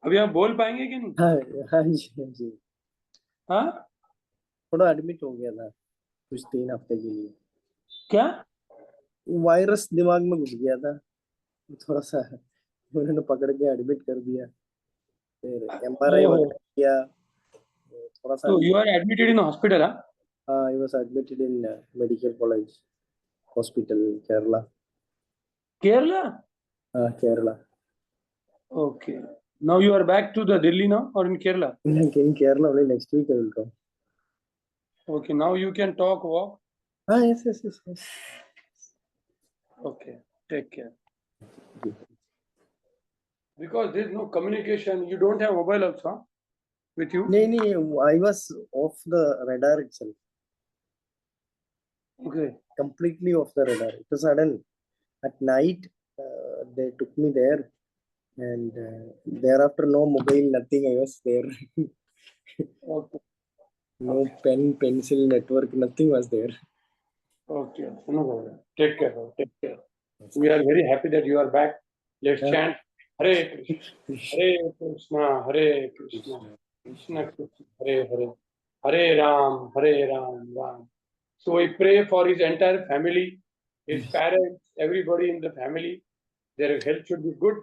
अभी आप बोल पाएंगे कि नहीं? हाँ हाँ जी हाँ जी, हाँ, थोड़ा एडमिट हो गया था कुछ 3 हफ्ते के लिए। क्या? वायरस दिमाग में घुस गया था थोड़ा सा, उन्होंने पकड़ के एडमिट कर दिया, फिर MRI ओहो, वगैरह किया, तो थोड़ा सा। तो you are admitted in hospital? हाँ, I was admitted in medical college hospital Kerala. Kerala? Kerala. Okay. Now you are back to the Delhi now or in Kerala? In Kerala only next week I will come. Okay, now you can talk, walk. Yes. Okay, take care. Because there is no communication, you don't have mobile also, huh, with you? No, I was off the radar itself. Okay. Completely off the radar. It was sudden. At night, they took me there, and thereafter no mobile, nothing. I was there. Okay. No pen, pencil, network, nothing was there. Okay. No problem. Take care. Take care. We are very happy that you are back. Let's chant Hare Krishna, Hare Krishna, Krishna Krishna, Hare Hare, Hare Ram, Ram. So we pray for his entire family, his parents, everybody in the family. Their health should be good.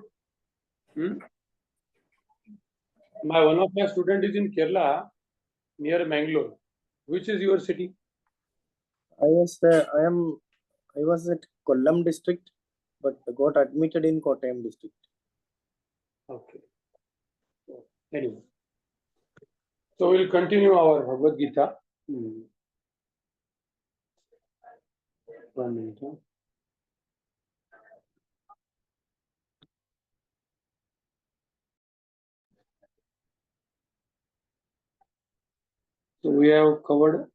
One of my student is in Kerala, near Mangalore. Which is your city? I was at Kollam district, but got admitted in Kottayam district. Okay. Anyway, so we'll continue our Bhagavad Gita. 1 minute. Huh? So we have covered.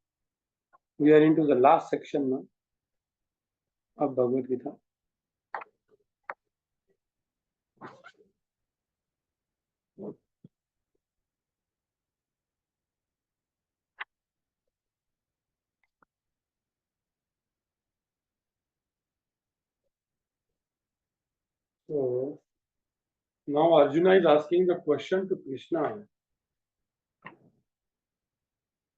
We are into the last section now of Bhagavad Gita. So now Arjuna is asking the question to Krishna.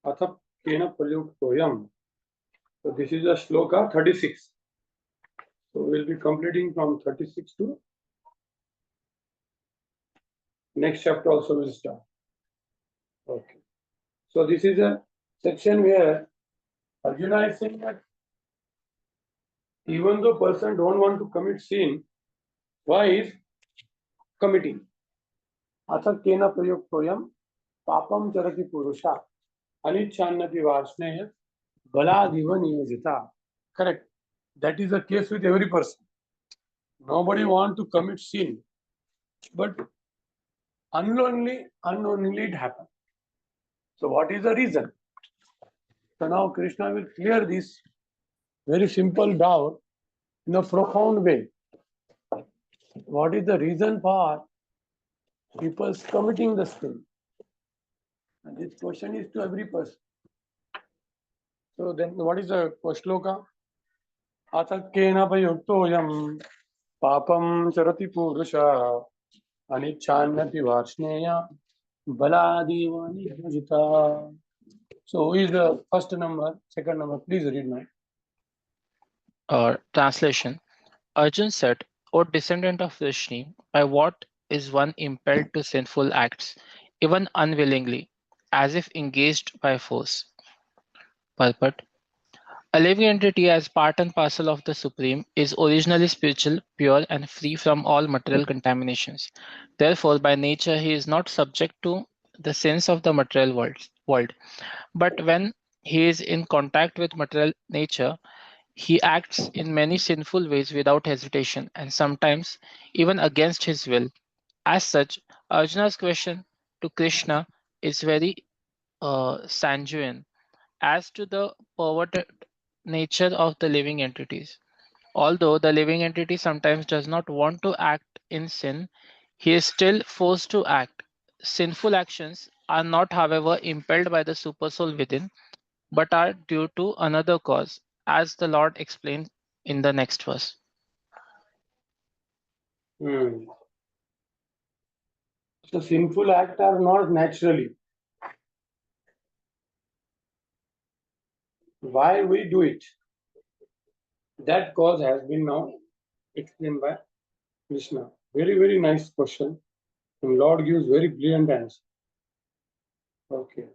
Atha kena prayuktoyam. So this is a shloka 36. So we'll be completing from 36 to next chapter also will start. Okay. So this is a section where Arjuna is saying that even though person don't want to commit sin, why is committing? Atha kena prayuktoyam papam charati purusha anicchannati varsneya baladiva niyojita. Correct. That is the case with every person. Nobody want to commit sin, but unknowingly it happens. So what is the reason? So now Krishna will clear this very simple doubt in a profound way. What is the reason for people committing the sin? And this question is to every person. So then what is the shloka? Atakena payuktoyam papam charati purusha anicchannati varsneya baladivani bhajita. So who is the first number, second number? Please read now. Translation. Arjun said, O descendant of Vishnu, by what is one impelled to sinful acts, even unwillingly, as if engaged by force? Purport. A living entity as part and parcel of the Supreme is originally spiritual, pure, and free from all material contaminations. Therefore, by nature, he is not subject to the sins of the material world. But when he is in contact with material nature, he acts in many sinful ways without hesitation and sometimes even against his will. As such, Arjuna's question to Krishna is very sanguine as to the perverted nature of the living entities. Although the living entity sometimes does not want to act in sin, he is still forced to act. Sinful actions are not, however, impelled by the supersoul within, but are due to another cause, as the Lord explains in the next verse. The sinful acts are not naturally. Why we do it? That cause has been now explained by Krishna. Very, very nice question. And Lord gives very brilliant answer. Okay.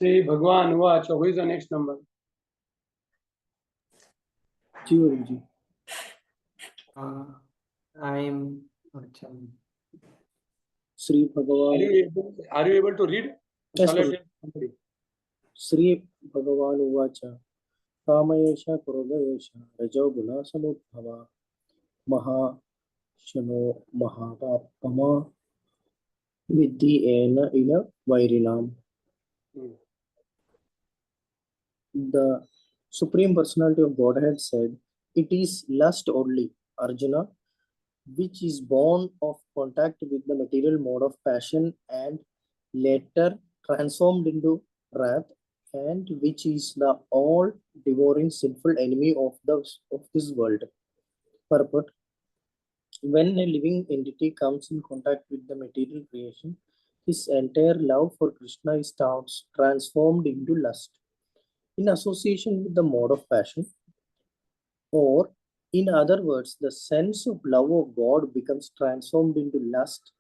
See, Bhagwan Vacha, who is the next number? Guruji. I'm Sri Are Bhagavan. you able to read? Yes, Shall I Prabhu. tell somebody? Sri Bhagavan Uvacha. Kamayesha Kurodayesha Rajo Guna Samudbhava Maha Shano Mahapapama Vidhi Ena Ila Vairinam. The Supreme Personality of Godhead said, "It is lust only, Arjuna, which is born of contact with the material mode of passion and later transformed into wrath, and which is the all-devouring sinful enemy of this world." Purport: when a living entity comes in contact with the material creation, his entire love for Krishna is transformed into lust. In association with the mode of passion, or in other words, the sense of love of God becomes transformed into lust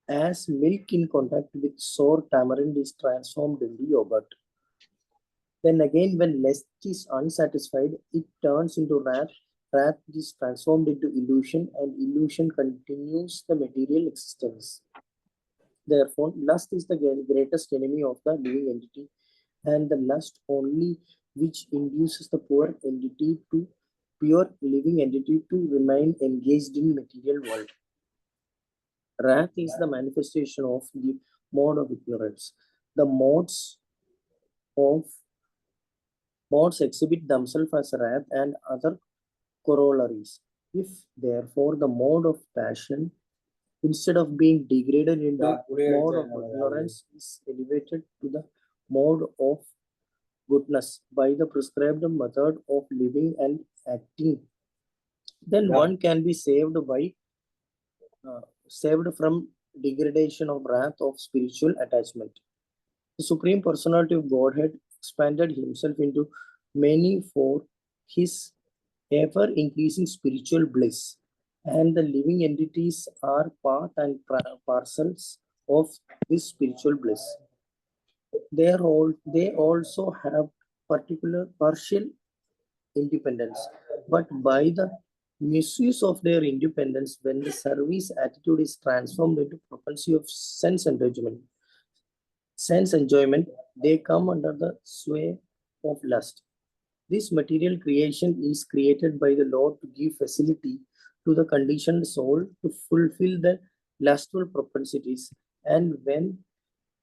as milk in contact with sour tamarind is transformed into yogurt. Then again, when lust is unsatisfied, it turns into wrath. Wrath is transformed into illusion, and illusion continues the material existence. Therefore, lust is the greatest enemy of the living entity, and the lust only which induces the pure living entity to remain engaged in material world. Wrath is the manifestation of the mode of ignorance. The modes exhibit themselves as wrath and other corollaries. If therefore the mode of passion, instead of being degraded into mode of ignorance, is elevated to the mode of goodness by the prescribed method of living and acting, then one can be saved from degradation of wrath of spiritual attachment. The Supreme Personality of Godhead expanded himself into many for his ever increasing spiritual bliss, and the living entities are part and parcels of this spiritual bliss. They also have partial independence, but by the misuse of their independence, when the service attitude is transformed into propensity of sense enjoyment, they come under the sway of lust. This material creation is created by the Lord to give facility to the conditioned soul to fulfill the lustful propensities, and when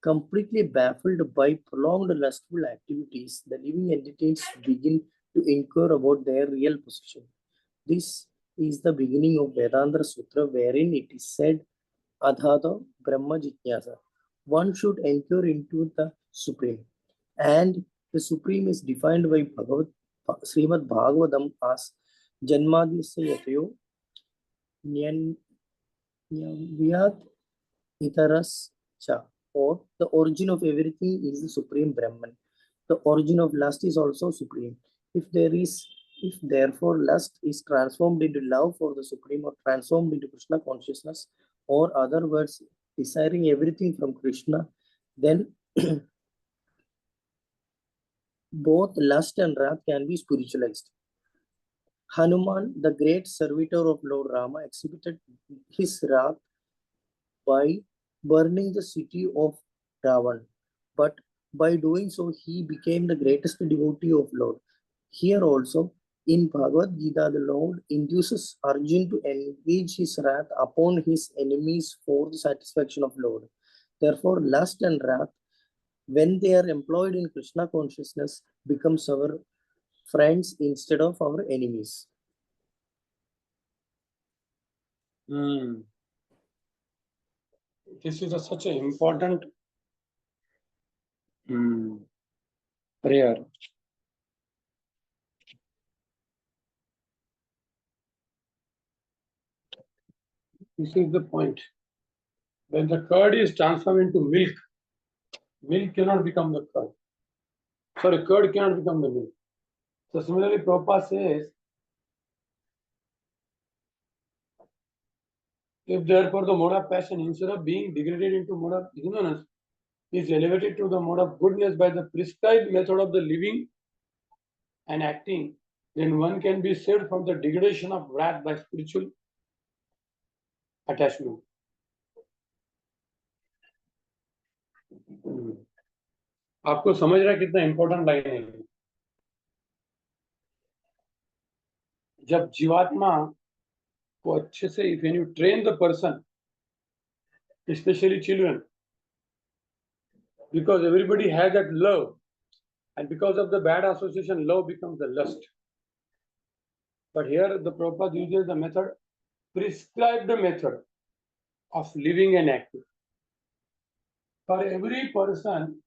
completely baffled by prolonged lustful activities, the living entities begin to inquire about their real position. This is the beginning of Vedanta Sutra, wherein it is said, Adhata Brahma Jitnyasa. One should inquire into the Supreme. And the Supreme is defined by Srimad Bhagavatam as Janmadhyasya Yatayo Nyavyat Itaras Cha, or the origin of everything is the Supreme Brahman. The origin of lust is also supreme. If therefore lust is transformed into love for the Supreme or transformed into Krishna consciousness, or other words, desiring everything from Krishna, then both lust and wrath can be spiritualized. Hanuman, the great servitor of Lord Rama, exhibited his wrath by burning the city of Ravan, but by doing so, he became the greatest devotee of Lord. Here also, in Bhagavad Gita, the Lord induces Arjun to engage his wrath upon his enemies for the satisfaction of Lord. Therefore, lust and wrath, when they are employed in Krishna consciousness, becomes our friends instead of our enemies. This is such an important prayer. This is the point. When the curd is transformed into milk, milk cannot become the curd. Sorry, curd cannot become the milk. So similarly, Prabhupada says, if therefore the mode of passion, instead of being degraded into mode of ignorance, is elevated to the mode of goodness by the prescribed method of the living and acting, then one can be saved from the degradation of wrath by spiritual attachment. आपको समझ रहा है कितना important line है? जब जीवात्मा को अच्छे से, if when you train the person, especially children, because everybody has that love, and because of the bad association, love becomes the lust. But here the Prabhupada uses the method, prescribed method of living and acting. For every person,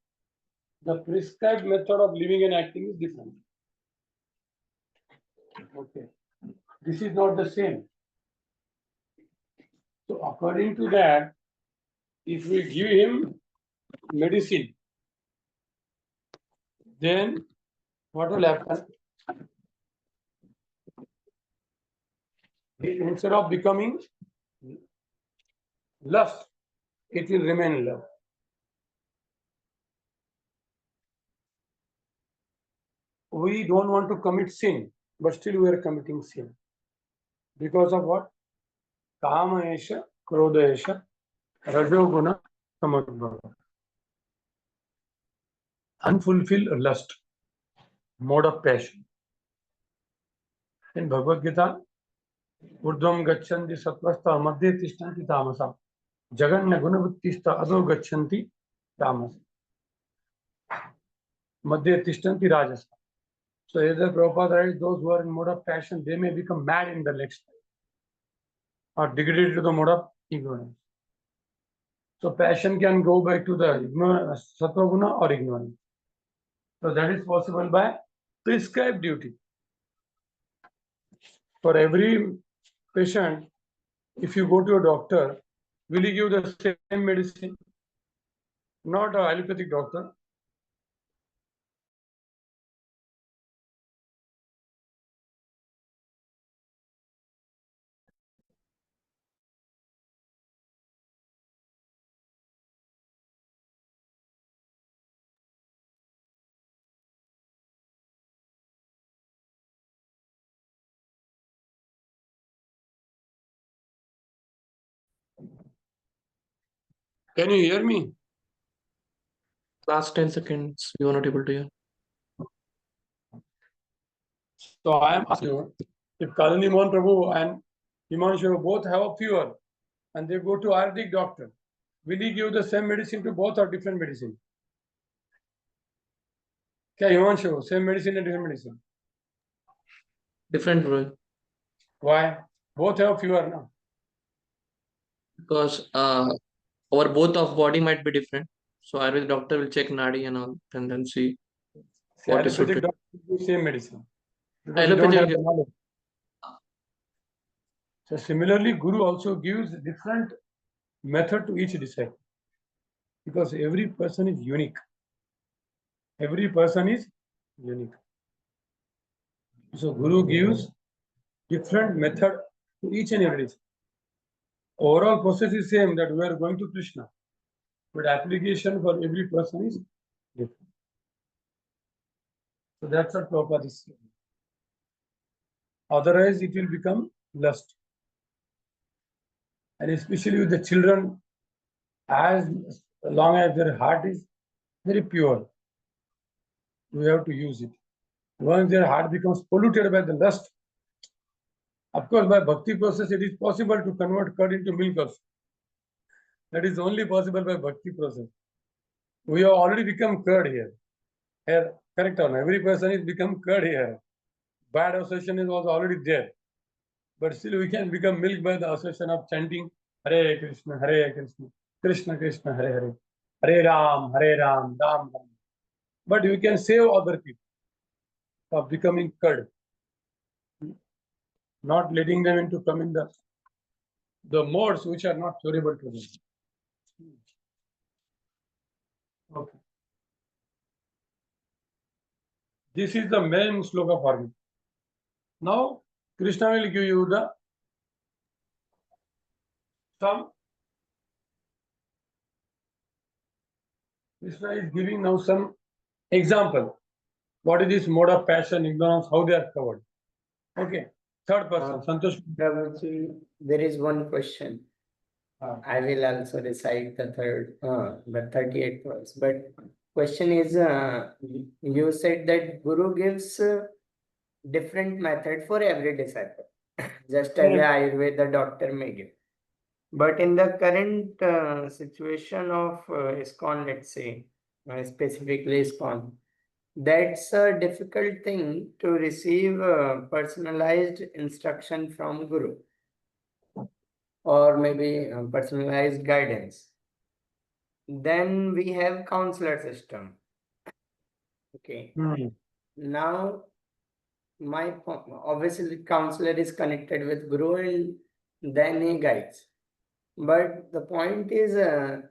the prescribed method of living and acting is different. Okay, this is not the same. So according to that, if we give him medicine, then what will happen? Instead of becoming lust, it will remain love. We don't want to commit sin, but still we are committing sin. Because of what? Kama esha, krodha esha, rajoguna, samadbhava. Unfulfilled lust, mode of passion. In Bhagavad Gita, urdhvam gachanti satvastha madhye tishtanti tamasa, jaganya gunavuttista adho gachanti tamasa, madhye tishtanti rajasa. So either Prabhupada writes, those who are in mode of passion, they may become mad in the next life, or degraded to the mode of ignorance. So passion can go back to the ignorance, sattva guna or ignorance. So that is possible by prescribed duty. For every patient, if you go to a doctor, will he give the same medicine? Not an allopathic doctor. Can you hear me? Last 10 seconds, we were not able to hear. So I am asking you, if Kalani Mohan Prabhu and Himanshu both have a fever and they go to Ayurvedic doctor, will he give the same medicine to both or different medicine? Okay, Himanshu, same medicine and different medicine. Different, bro. Why? Both have fever now. Because our both of body might be different. So Ayurvedic doctor will check nadi and all, and then see what is Allopathic suited. doctor will give same medicine. Because you don't have the knowledge. So similarly, Guru also gives different method to each disciple. Because every person is unique. Every person is unique. So Guru gives different method to each and every disciple. Overall process is same, that we are going to Krishna. But application for every person is different. So that's what Prabhupada is saying. Otherwise, it will become lust. And especially with the children, as long as their heart is very pure, we have to use it. Once their heart becomes polluted by the lust, of course, by bhakti process, it is possible to convert curd into milk also. That is only possible by bhakti process. We have already become curd here. Here, correct or not? Every person is become curd here. Bad association was already there. But still we can become milk by the association of chanting Hare Krishna, Krishna Krishna, Hare Hare, Hare Ram, Ram Ram. But you can save other people of becoming curd, not letting them into come in the the modes which are not curable to them. Okay. This is the main sloka for me. Now, Krishna will give you the some. Krishna is giving now some example. What is this mode of passion, ignorance, how they are covered? Okay. Third person, Santosh. Prabhuji, there is one question. I will also recite the 38th verse. But question is, you said that Guru gives different method for every disciple, just as a Ayurveda doctor may give. But in the current situation of ISKCON, let's say, specifically ISKCON, that's a difficult thing to receive personalized instruction from Guru, or maybe personalized guidance. Then we have counselor system. Okay. Now, obviously counselor is connected with Guru and then he guides. But the point is that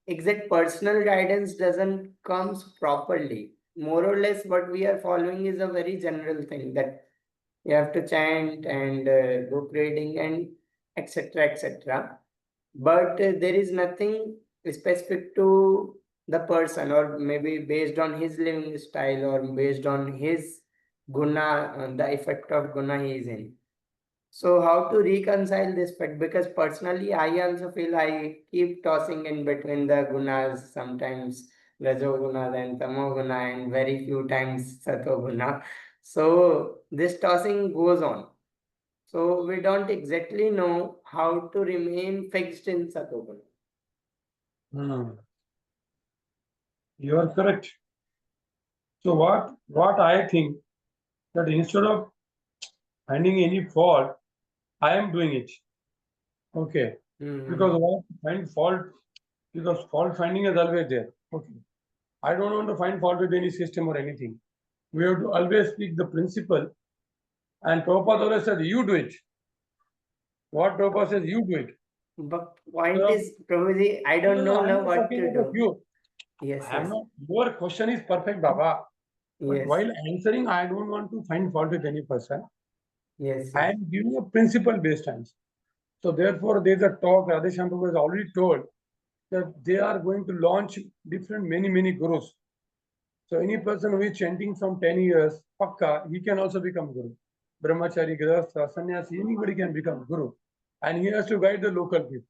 exact personal guidance doesn't comes properly. More or less what we are following is a very general thing, that you have to chant and book reading and etc. etc. But there is nothing specific to the person, or maybe based on his living style, or based on his guna, the effect of guna he is in. So how to reconcile this fact? Because personally, I also feel I keep tossing in between the gunas, sometimes rajoguna, then tamoguna, and very few times satoguna. So this tossing goes on. So we don't exactly know how to remain fixed in satoguna. You are correct. So what I think, that instead of finding any fault, I am doing it. Okay. Because why find fault? Because fault finding is always there. Okay. I don't want to find fault with any system or anything. We have to always speak the principle. And Prabhupada always said, you do it. What Prabhupada says, you do it. But point is, Prabhuji, I don't know now what to do. You. Yes, I am yes. not. Your question is perfect, Baba. But Yes. while answering, I don't want to find fault with any person. Yes, I yes. am giving a principle-based answer. So therefore, there's a talk. Radheshyam Prabhu has already told that they are going to launch different many gurus. So any person who is chanting from 10 years, Pakka, he can also become guru. Brahmachari, Grihastha, Sannyasi, anybody can become guru. And he has to guide the local people.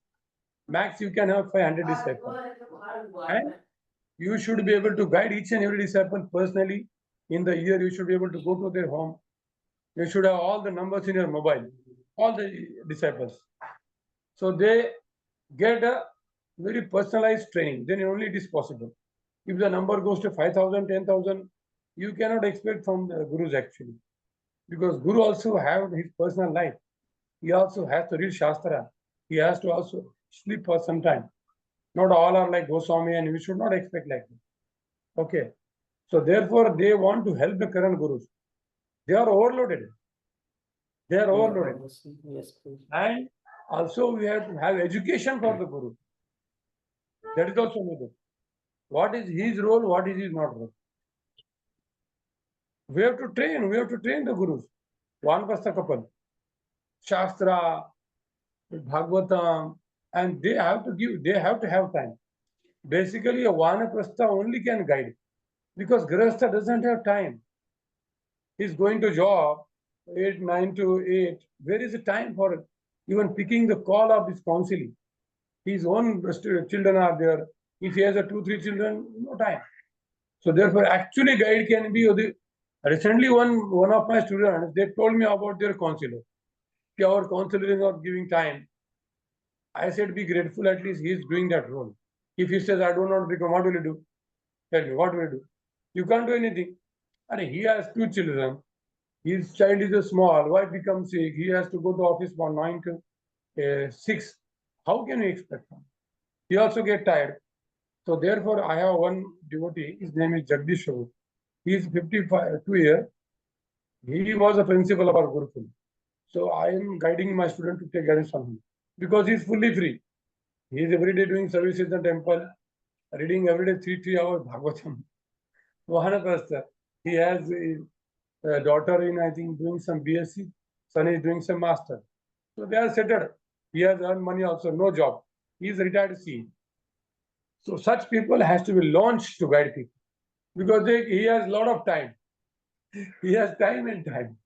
Max, you can have 500 disciples. And you should be able to guide each and every disciple personally. In the year, you should be able to go to their home. You should have all the numbers in your mobile, all the disciples. So they get a very personalized training. Then only it is possible. If the number goes to 5,000, 10,000, you cannot expect from the gurus actually. Because guru also have his personal life. He also has to read Shastra. He has to also sleep for some time. Not all are like Goswami, and we should not expect like that. Okay. So therefore, they want to help the current gurus. They are overloaded. They are overloaded. Yes, please. And also we have to have education for the guru. That is also needed. What is his role? What is his not role? We have to train. We have to train the gurus. Vanapastha couple, Shastra, Bhagavatam, and they have to give. They have to have time. Basically, a Vanapastha only can guide, because Grihastha doesn't have time. He's going to job 9 to 8. Where is the time for even picking the call of his counseling? His own children are there. If he has a 2-3 children, no time. So therefore, actually guide can be. Recently, one of my students, they told me about their counselor. Our counselor is not giving time. I said, be grateful, at least he is doing that role. If he says, I do not become, what will you do? Tell me, what will you do? You can't do anything. And he has 2 children. His child is a small. Wife becomes sick. He has to go to office from 9 to 6. How can you expect him? He also get tired. So therefore, I have one devotee. His name is Jagdish. He is 52 years. He was a principal of our Gurukul. So I am guiding my student to take guidance from him because he is fully free. He is every day doing service in the temple, reading every day 3 hours Bhagavatam. 100%. He has a daughter in, I think, doing some BSc. Son is doing some master. So they are settled. He has earned money also, no job. He is retired CE. So such people has to be launched to guide people because he has a lot of time. He has time and time.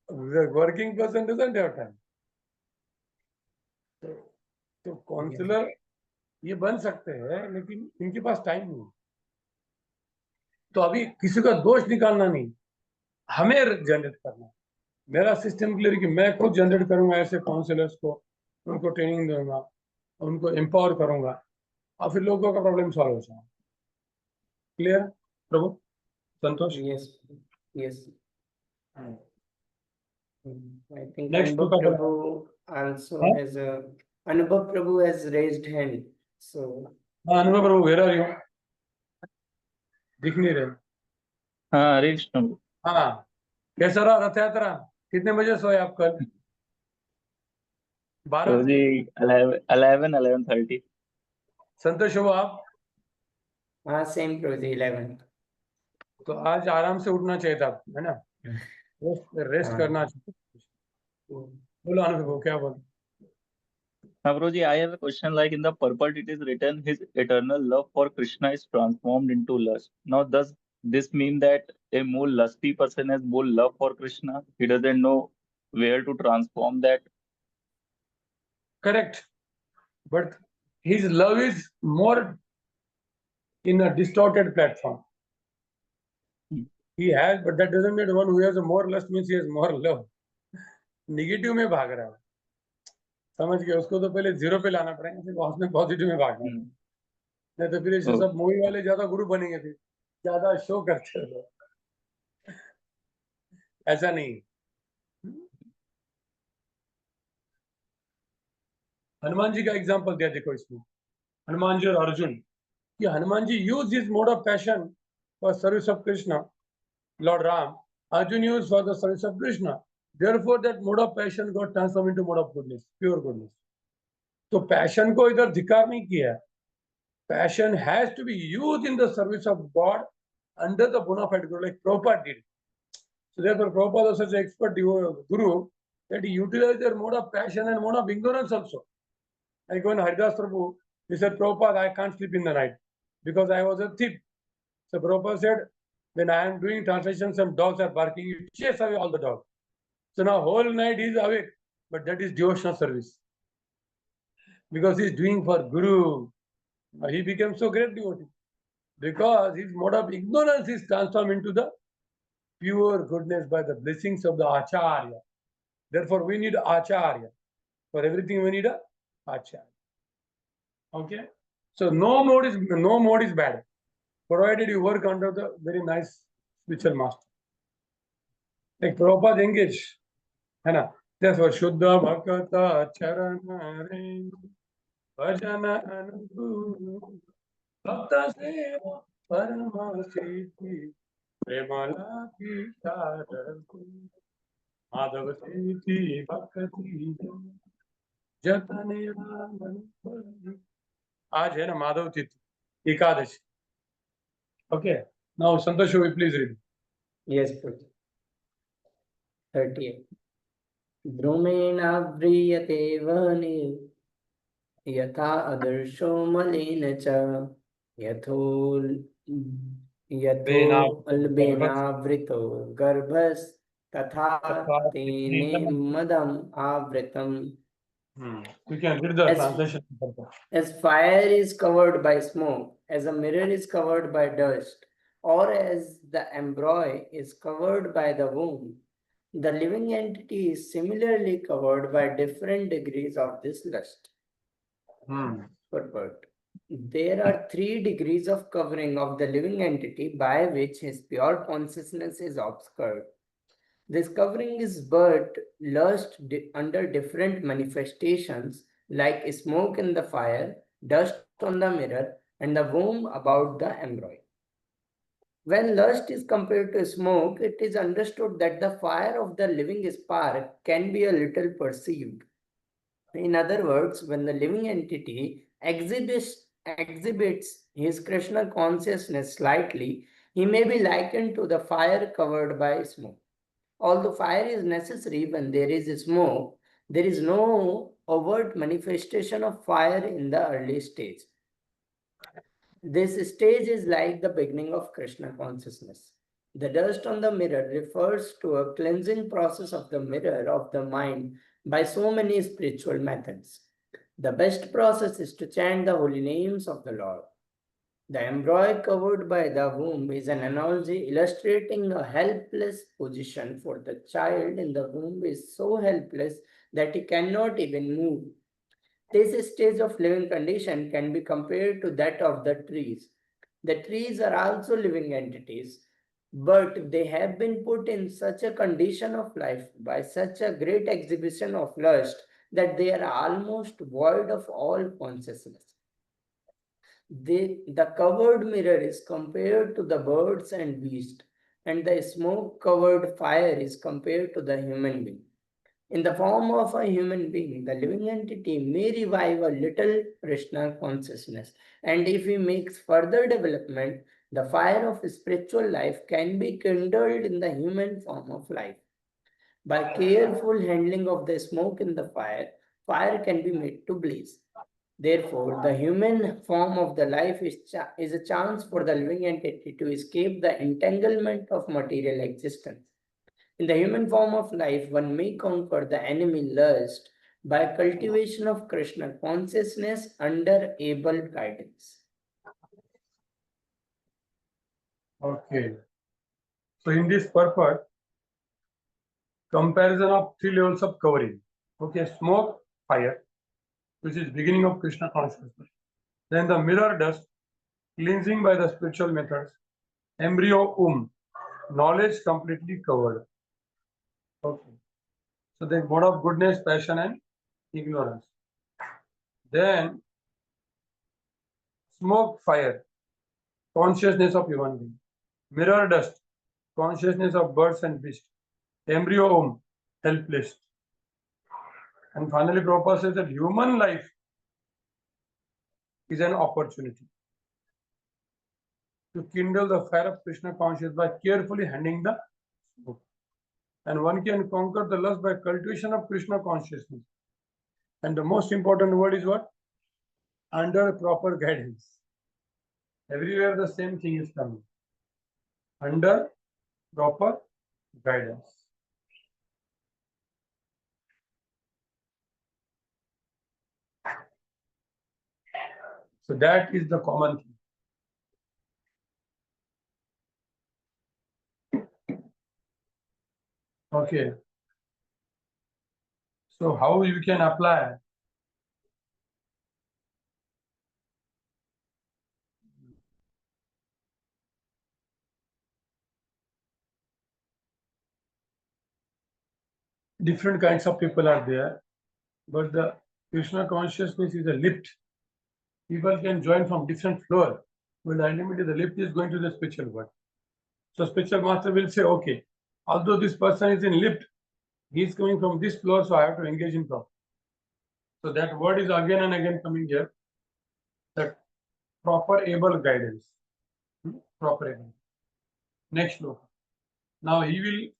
The working person doesn't have time. तो counsellor ये बन सकते हैं लेकिन इनके पास time नहीं। तो अभी किसी का दोष निकालना नहीं, हमें जनरेट करना। मेरा सिस्टम क्लियर कि मैं खुद जनरेट करूंगा ऐसे काउंसलर्स को, उनको ट्रेनिंग दूंगा, उनको एम्पावर करूंगा और फिर लोगों का प्रॉब्लम सॉल्व हो जाएगा। Clear Prabhu? Santosh? Yes, yes. I think Next Anubhav to couple. Prabhu also Huh? has a Anubhav Prabhu has raised hand. So अनुभव प्रभु where are you? दिख नहीं रहे। हाँ हरे कृष्ण। हाँ, कैसा रहा रथ यात्रा? कितने बजे सोए आप कल? 12? जी 11:30। संतोष हो आप? same Prabhu 11. तो आज आराम से उठना चाहिए था, है ना? रेस्ट हाँ। करना चाहिए। बोलो अनुभव, क्या बोल? Prabhuji, I have a question. Like in the purport, it is written, "His eternal love for Krishna is transformed into lust." Now, does this mean that a more lusty person has more love for Krishna? He doesn't know where to transform that. Correct. But his love is more in a distorted platform. He has, but that doesn't mean one who has a more lust means he has more love. Negative में भाग रहा है, समझ गए? उसको तो पहले zero पे लाना पड़ेगा, फिर उसमें पॉजिटिव में भागना है। नहीं तो फिर ऐसे सब मूवी वाले ज्यादा गुरु बनेंगे, फिर ज्यादा शो करते हैं लोग। ऐसा नहीं। हनुमान जी का एग्जांपल दिया देखो इसमें, हनुमान जी और अर्जुन। कि Hanuman ji use his mode of passion for service of Krishna, lord Ram. Arjun use for the service of Krishna. Therefore, that mode of passion got transformed into mode of goodness, pure goodness. तो पैशन को इधर धिक्कार नहीं किया। Passion has to be used in the service of God under the bona fide guru, like Prabhupada did. So therefore, Prabhupada was such an expert guru that he utilized their mode of passion and mode of ignorance also. Like when Haridas Prabhu, he said, Prabhupada, I can't sleep in the night because I was a thief. So Prabhupada said, when I am doing translation, some dogs are barking, you chase away all the dogs. So now whole night he is awake, but that is devotional service. Because he is doing for Guru. He became so great devotee. Because his mode of ignorance is transformed into the pure goodness by the blessings of the Acharya. Therefore, we need Acharya. For everything we need a Acharya. Okay? So no mode is bad, provided you work under the very nice spiritual master. Like Prabhupada engaged. है ना? Therefore, Shuddha Bhakta Charana Re Bhajana Anupuru Bhakta Seva Parama Siddhi Premala Pita Madhav Siddhi Bhakti Jatane Raman. आज है ना माधव तिथि Ekadashi. Okay. Now Santosh, will you please read? yes, Prabhu. 38. ध्रुमेणाव्रियते वह्निः यथा आदर्शो मलिन च यथोल्बेनावृतो गर्भस्तथा तेने मदम् आवृतम्. You can read the translation. As fire is covered by smoke, as a mirror is covered by dust, or as the embryo is covered by the womb, the living entity is similarly covered by different degrees of this lust. Purport. There are 3 degrees of covering of the living entity by which his pure consciousness is obscured. This covering is but lust under different manifestations, like smoke in the fire, dust on the mirror, and the womb about the embryo. When lust is compared to smoke, it is understood that the fire of the living spark can be a little perceived. In other words, when the living entity exhibits his Krishna consciousness slightly, he may be likened to the fire covered by smoke. Although fire is necessary when there is smoke, there is no overt manifestation of fire in the early stage. This stage is like the beginning of Krishna consciousness. The dust on the mirror refers to a cleansing process of the mirror of the mind by so many spiritual methods. The best process is to chant the holy names of the Lord. The embryo covered by the womb is an analogy illustrating a helpless position, for the child in the womb is so helpless that he cannot even move. This stage of living condition can be compared to that of the trees. The trees are also living entities, but they have been put in such a condition of life by such a great exhibition of lust that they are almost void of all consciousness. The covered mirror is compared to the birds and beasts, and the smoke-covered fire is compared to the human being. In the form of a human being, the living entity may revive a little Krishna consciousness, and if he makes further development, the fire of spiritual life can be kindled in the human form of life. By careful handling of the smoke in the fire, fire can be made to blaze. Therefore, the human form of the life is a chance for the living entity to escape the entanglement of material existence. In the human form of life, one may conquer the enemy lust by cultivation of Krishna consciousness under able guidance. Okay. So in this purpose, comparison of three levels of covering. Okay, smoke, fire, which is beginning of Krishna consciousness. Then the mirror dust, cleansing by the spiritual methods. Embryo, knowledge completely covered. Okay. So the mode of goodness, passion, and ignorance. Then smoke, fire, consciousness of human being. Mirror dust, consciousness of birds and beasts. Embryo, helpless. And finally, Prabhupada says that human life is an opportunity to kindle the fire of Krishna consciousness by carefully handling the smoke. And one can conquer the lust by cultivation of Krishna consciousness. And the most important word is what? Under proper guidance. Everywhere the same thing is coming. Under proper guidance. So that is the common thing. Okay. So how you can apply? Different kinds of people are there, but the Krishna consciousness is a lift. People can join from different floor, but ultimately the lift is going to the spiritual world. So spiritual master will say, okay, although this person is in lift, he is coming from this floor, so I have to engage in proper. So that word is again and again coming here. That proper able guidance. Proper able. Next look. Now he will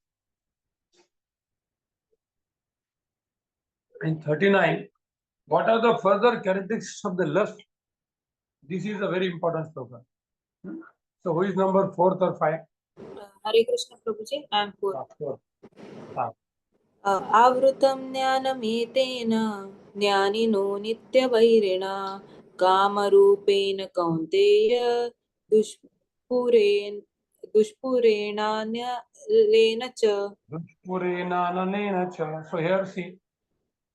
in 39. What are the further characteristics of the lust? This is a very important sloka. So who is number 4 or 5? Hare Krishna Prabhuji, I am 4th. 4. आवृतं ज्ञानमेतेन ज्ञानिनो नित्यवैरिणा कामरूपेण कौन्तेय दुष्पुरेणान्यलेन च. So here see,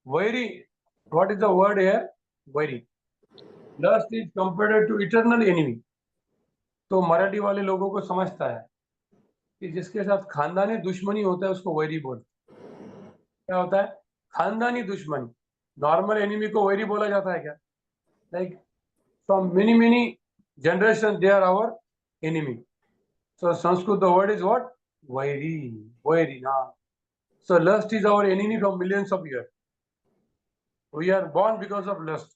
vairi. What is the word here? Vairi. Lust is compared to eternal enemy. तो मराठी वाले लोगों को समझता है कि जिसके साथ खानदानी दुश्मनी होता है उसको वैरी बोलते. क्या होता है? खानदानी दुश्मनी. नॉर्मल एनिमी को वैरी बोला जाता है क्या? Like from many generation they are our enemy. So Sanskrit, the word is what? Vairi, Vairina. So lust is our enemy from millions of years. We are born because of lust.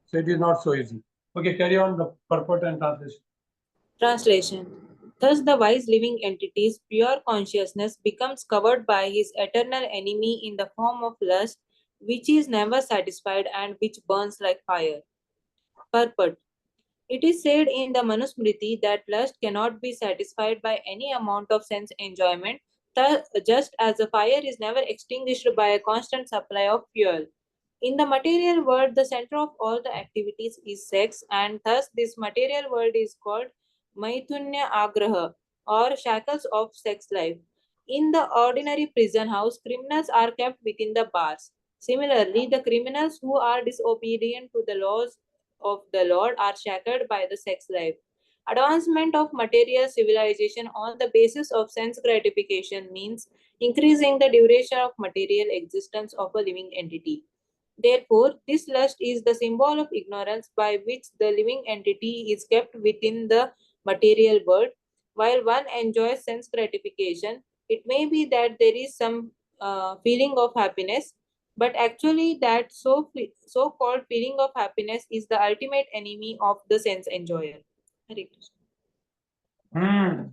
So it is not so easy. Okay, carry on the purport and translation. Translation. Thus, the wise living entity's pure consciousness becomes covered by his eternal enemy in the form of lust, which is never satisfied and which burns like fire. Purport. It is said in the Manusmriti that lust cannot be satisfied by any amount of sense enjoyment, just as a fire is never extinguished by a constant supply of fuel. In the material world, the center of all the activities is sex, and thus this material world is called Maithunya Agraha, or shackles of sex life. In the ordinary prison house, criminals are kept within the bars. Similarly, the criminals who are disobedient to the laws of the Lord are shackled by the sex life. Advancement of material civilization on the basis of sense gratification means increasing the duration of material existence of a living entity. Therefore, this lust is the symbol of ignorance by which the living entity is kept within the material world. While one enjoys sense gratification, it may be that there is some feeling of happiness, but actually that so-called feeling of happiness is the ultimate enemy of the sense enjoyer. Hare Krishna.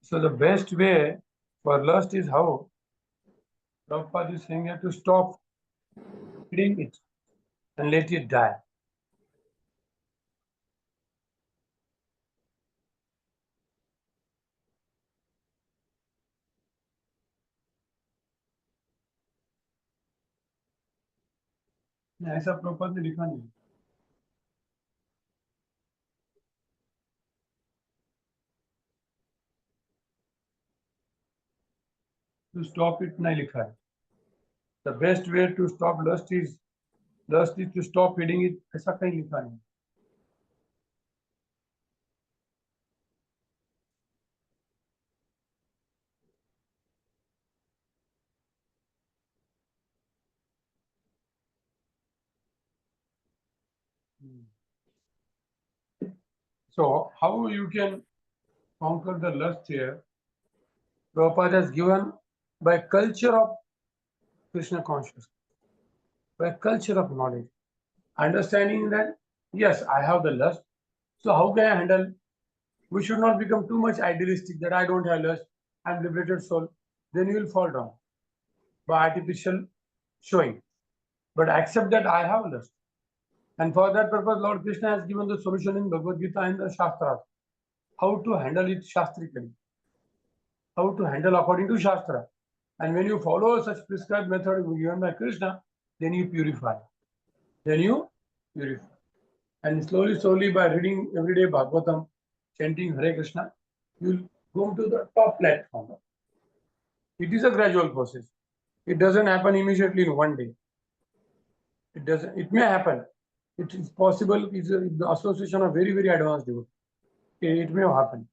So the best way for lust is how Prabhupada is saying you have to stop feeding it and let it die. ऐसा proper ने लिखा नहीं to stop it नहीं लिखा है the best way to stop lust is to stop feeding it ऐसा कहीं लिखा नहीं So how you can conquer the lust here? Prabhupada has given by culture of Krishna consciousness, by culture of knowledge, understanding that yes, I have the lust. So how can I handle? We should not become too much idealistic that I don't have lust, I'm liberated soul. Then you will fall down by artificial showing. But accept that I have lust. And for that purpose, Lord Krishna has given the solution in Bhagavad Gita and the Shastras. How to handle it shastrically. How to handle according to Shastra. And when you follow such prescribed method given by Krishna, then you purify. And slowly by reading everyday Bhagavatam, chanting Hare Krishna, you will go to the top platform. It is a gradual process. It doesn't happen immediately in one day. It may happen. It is possible. It's the association of very, very advanced devotees. It may happen.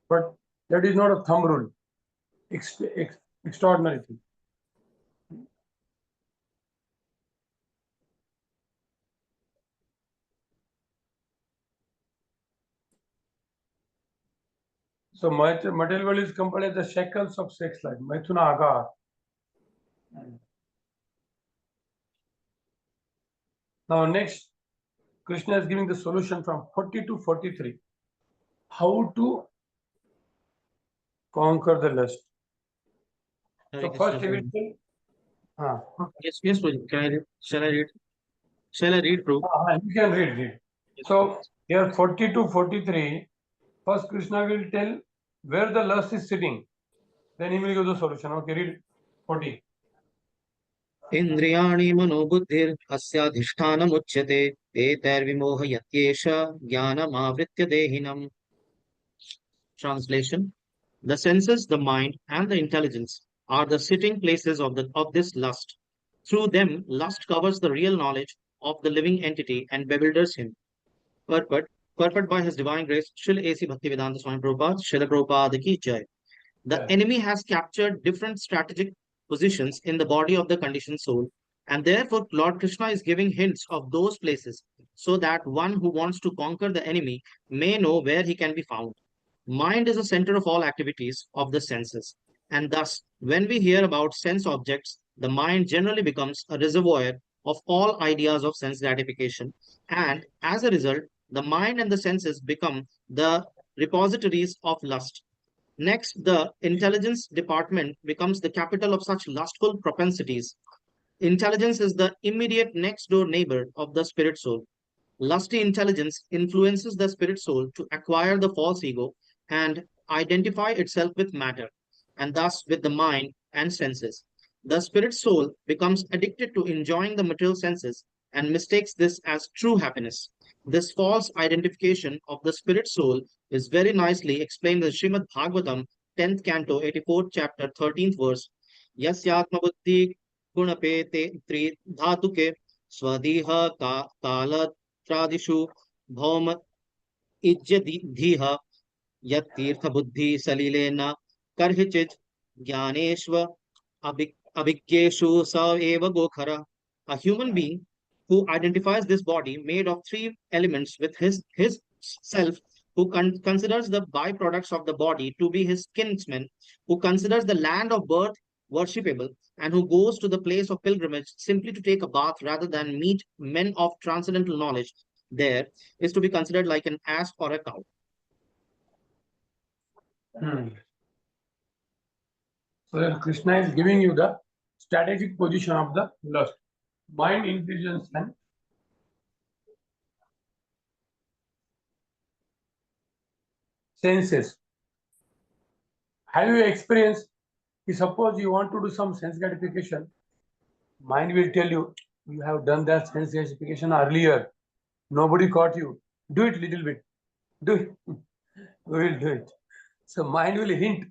But that is not a thumb rule. Extraordinary thing. So material world is compared as the shackles of sex life. Maithuna Agar. Now next, Krishna is giving the solution from 40 to 43. How to conquer the lust. So first he will tell. Yes, Prabhuji. Can I read? Shall I read? Shall I read, Prabhu? You can read. So here 40 to 43, first Krishna will tell where the lust is sitting. Then he will give the solution. Okay, read 40. इन्द्रियाणि मनोबुद्धिर् अस्याधिष्ठानमुच्यते एतैर्विमोहयत्येष ज्ञानमावृत्य देहिनम्. Translation: the senses, the mind, and the intelligence are the sitting places of this lust. Through them, lust covers the real knowledge of the living entity and bewilders him. Purport by His Divine Grace, Srila A.C. Bhaktivedanta Swami Prabhupada, Srila Prabhupada ki jai. The enemy has captured different strategic positions in the body of the conditioned soul, and therefore Lord Krishna is giving hints of those places so that one who wants to conquer the enemy may know where he can be found. Mind is the center of all activities of the senses, and thus, when we hear about sense objects, the mind generally becomes a reservoir of all ideas of sense gratification, and as a result, the mind and the senses become the repositories of lust. Next, the intelligence department becomes the capital of such lustful propensities. Intelligence is the immediate next door neighbor of the spirit soul. Lusty intelligence influences the spirit soul to acquire the false ego and identify itself with matter, and thus with the mind and senses. The spirit soul becomes addicted to enjoying the material senses and mistakes this as true happiness. This false identification of the spirit soul is very nicely explained in Srimad Bhagavatam, 10th canto, 84th chapter, 13th verse. Yasyatma buddhi gunapete tri dhatuke स्वदीह काल त्रादिषु भौम इज्यधीह यत्तीर्थबुद्धि सलिलेन कर्हिचित् ज्ञानेश्व अभिज्ञेषु स एव गोखर. A human being who identifies this body made of three elements with his self, who considers the byproducts of the body to be his kinsmen, who considers the land of birth worshipable, and who goes to the place of pilgrimage simply to take a bath rather than meet men of transcendental knowledge, there is to be considered like an ass or a cow. So then Krishna is giving you the strategic position of the lust. Mind, intelligence, and senses. Have you experienced, suppose you want to do some sense gratification, mind will tell you, you have done that sense gratification earlier. Nobody caught you. Do it little bit. Do it. We will do it. So mind will hint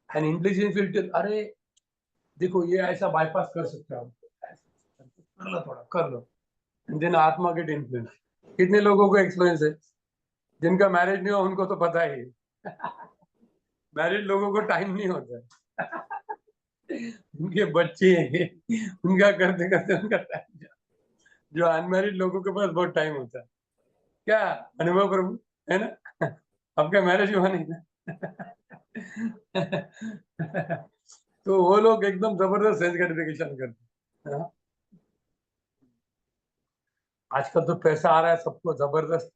and intelligence will tell, अरे देखो ये ऐसा bypass कर सकते हो, कर लो थोड़ा, कर लो. And then आत्मा get influence. कितने लोगों को एक्सपीरियंस है जिनका मैरिज नहीं हो, उनको तो पता ही है. मैरिज लोगों को टाइम नहीं होता है. उनके बच्चे उनका करते करते उनका टाइम. जो अनमैरिड लोगों के पास बहुत टाइम होता है. क्या अनुभव प्रभु है ना? आपका मैरिज हुआ नहीं ना? तो वो लोग एकदम जबरदस्त सेंस ग्रेटिफिकेशन करते हैं. आजकल तो पैसा आ रहा है सबको जबरदस्त,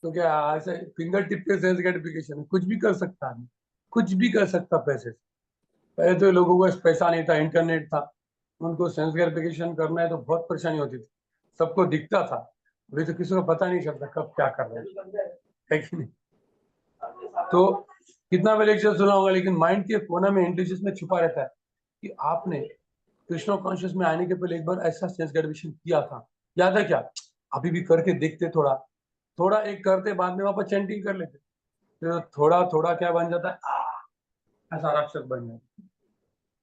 तो क्या ऐसे फिंगर टिप पे सेंस ग्रेटिफिकेशन है. कुछ भी कर सकता है, कुछ भी कर सकता पैसे से. पहले तो लोगों को पैसा नहीं था, इंटरनेट था, उनको सेंस ग्रेटिफिकेशन करना है तो बहुत परेशानी होती थी. सबको दिखता था. अभी तो किसी को पता नहीं चलता कब क्या कर रहे है कि नहीं. तो कितना भी लेक्चर सुना होगा, लेकिन माइंड के कोना में इंटेलिजेंस में छुपा रहता है कि आपने कृष्णा कॉन्शियस में आने के पहले एक बार ऐसा सेंस ग्रेटिफिकेशन किया था, याद है क्या? अभी भी करके देखते, थोड़ा थोड़ा एक करते, बाद में वापस चैंटिंग कर लेते, तो थोड़ा थोड़ा क्या बन जाता है, ऐसा राक्षस बन जाता है.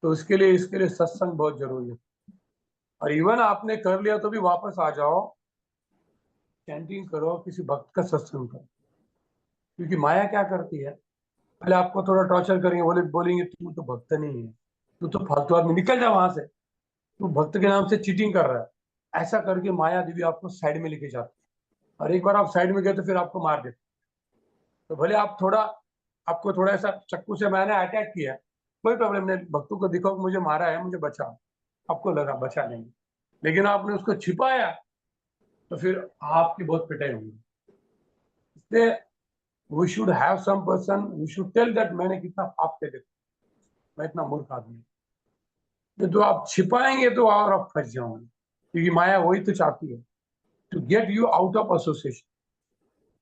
तो इसके लिए सत्संग बहुत जरूरी है. और इवन आपने कर लिया तो भी वापस आ जाओ, चैंटिंग करो, किसी भक्त का सत्संग करो. क्योंकि माया क्या करती है, पहले आपको थोड़ा टॉर्चर करेंगे, बोलेंगे तू तो भक्त नहीं है, तू तो फालतू आदमी, निकल जा वहां से, तू भक्त के नाम से चीटिंग कर रहा है. ऐसा करके माया देवी आपको साइड में लेके जाती है. और एक बार आप साइड में गए तो फिर आपको मार देते. तो भले आपको थोड़ा ऐसा चक्कू से मैंने अटैक किया, कोई प्रॉब्लम नहीं, भक्तों को दिखाओ मुझे मारा है, मुझे बचाओ. आपको लगा बचा लेंगे, लेकिन आपने उसको छिपाया तो फिर आपकी बहुत पिटाई होगी. इसलिए we should have some person, we should tell that मैंने कितना पाप के देखा, मैं इतना मूर्ख आदमी. तो आप छिपाएंगे तो और आप फंस जाओगे, क्योंकि माया वही तो चाहती है, to get you out of association.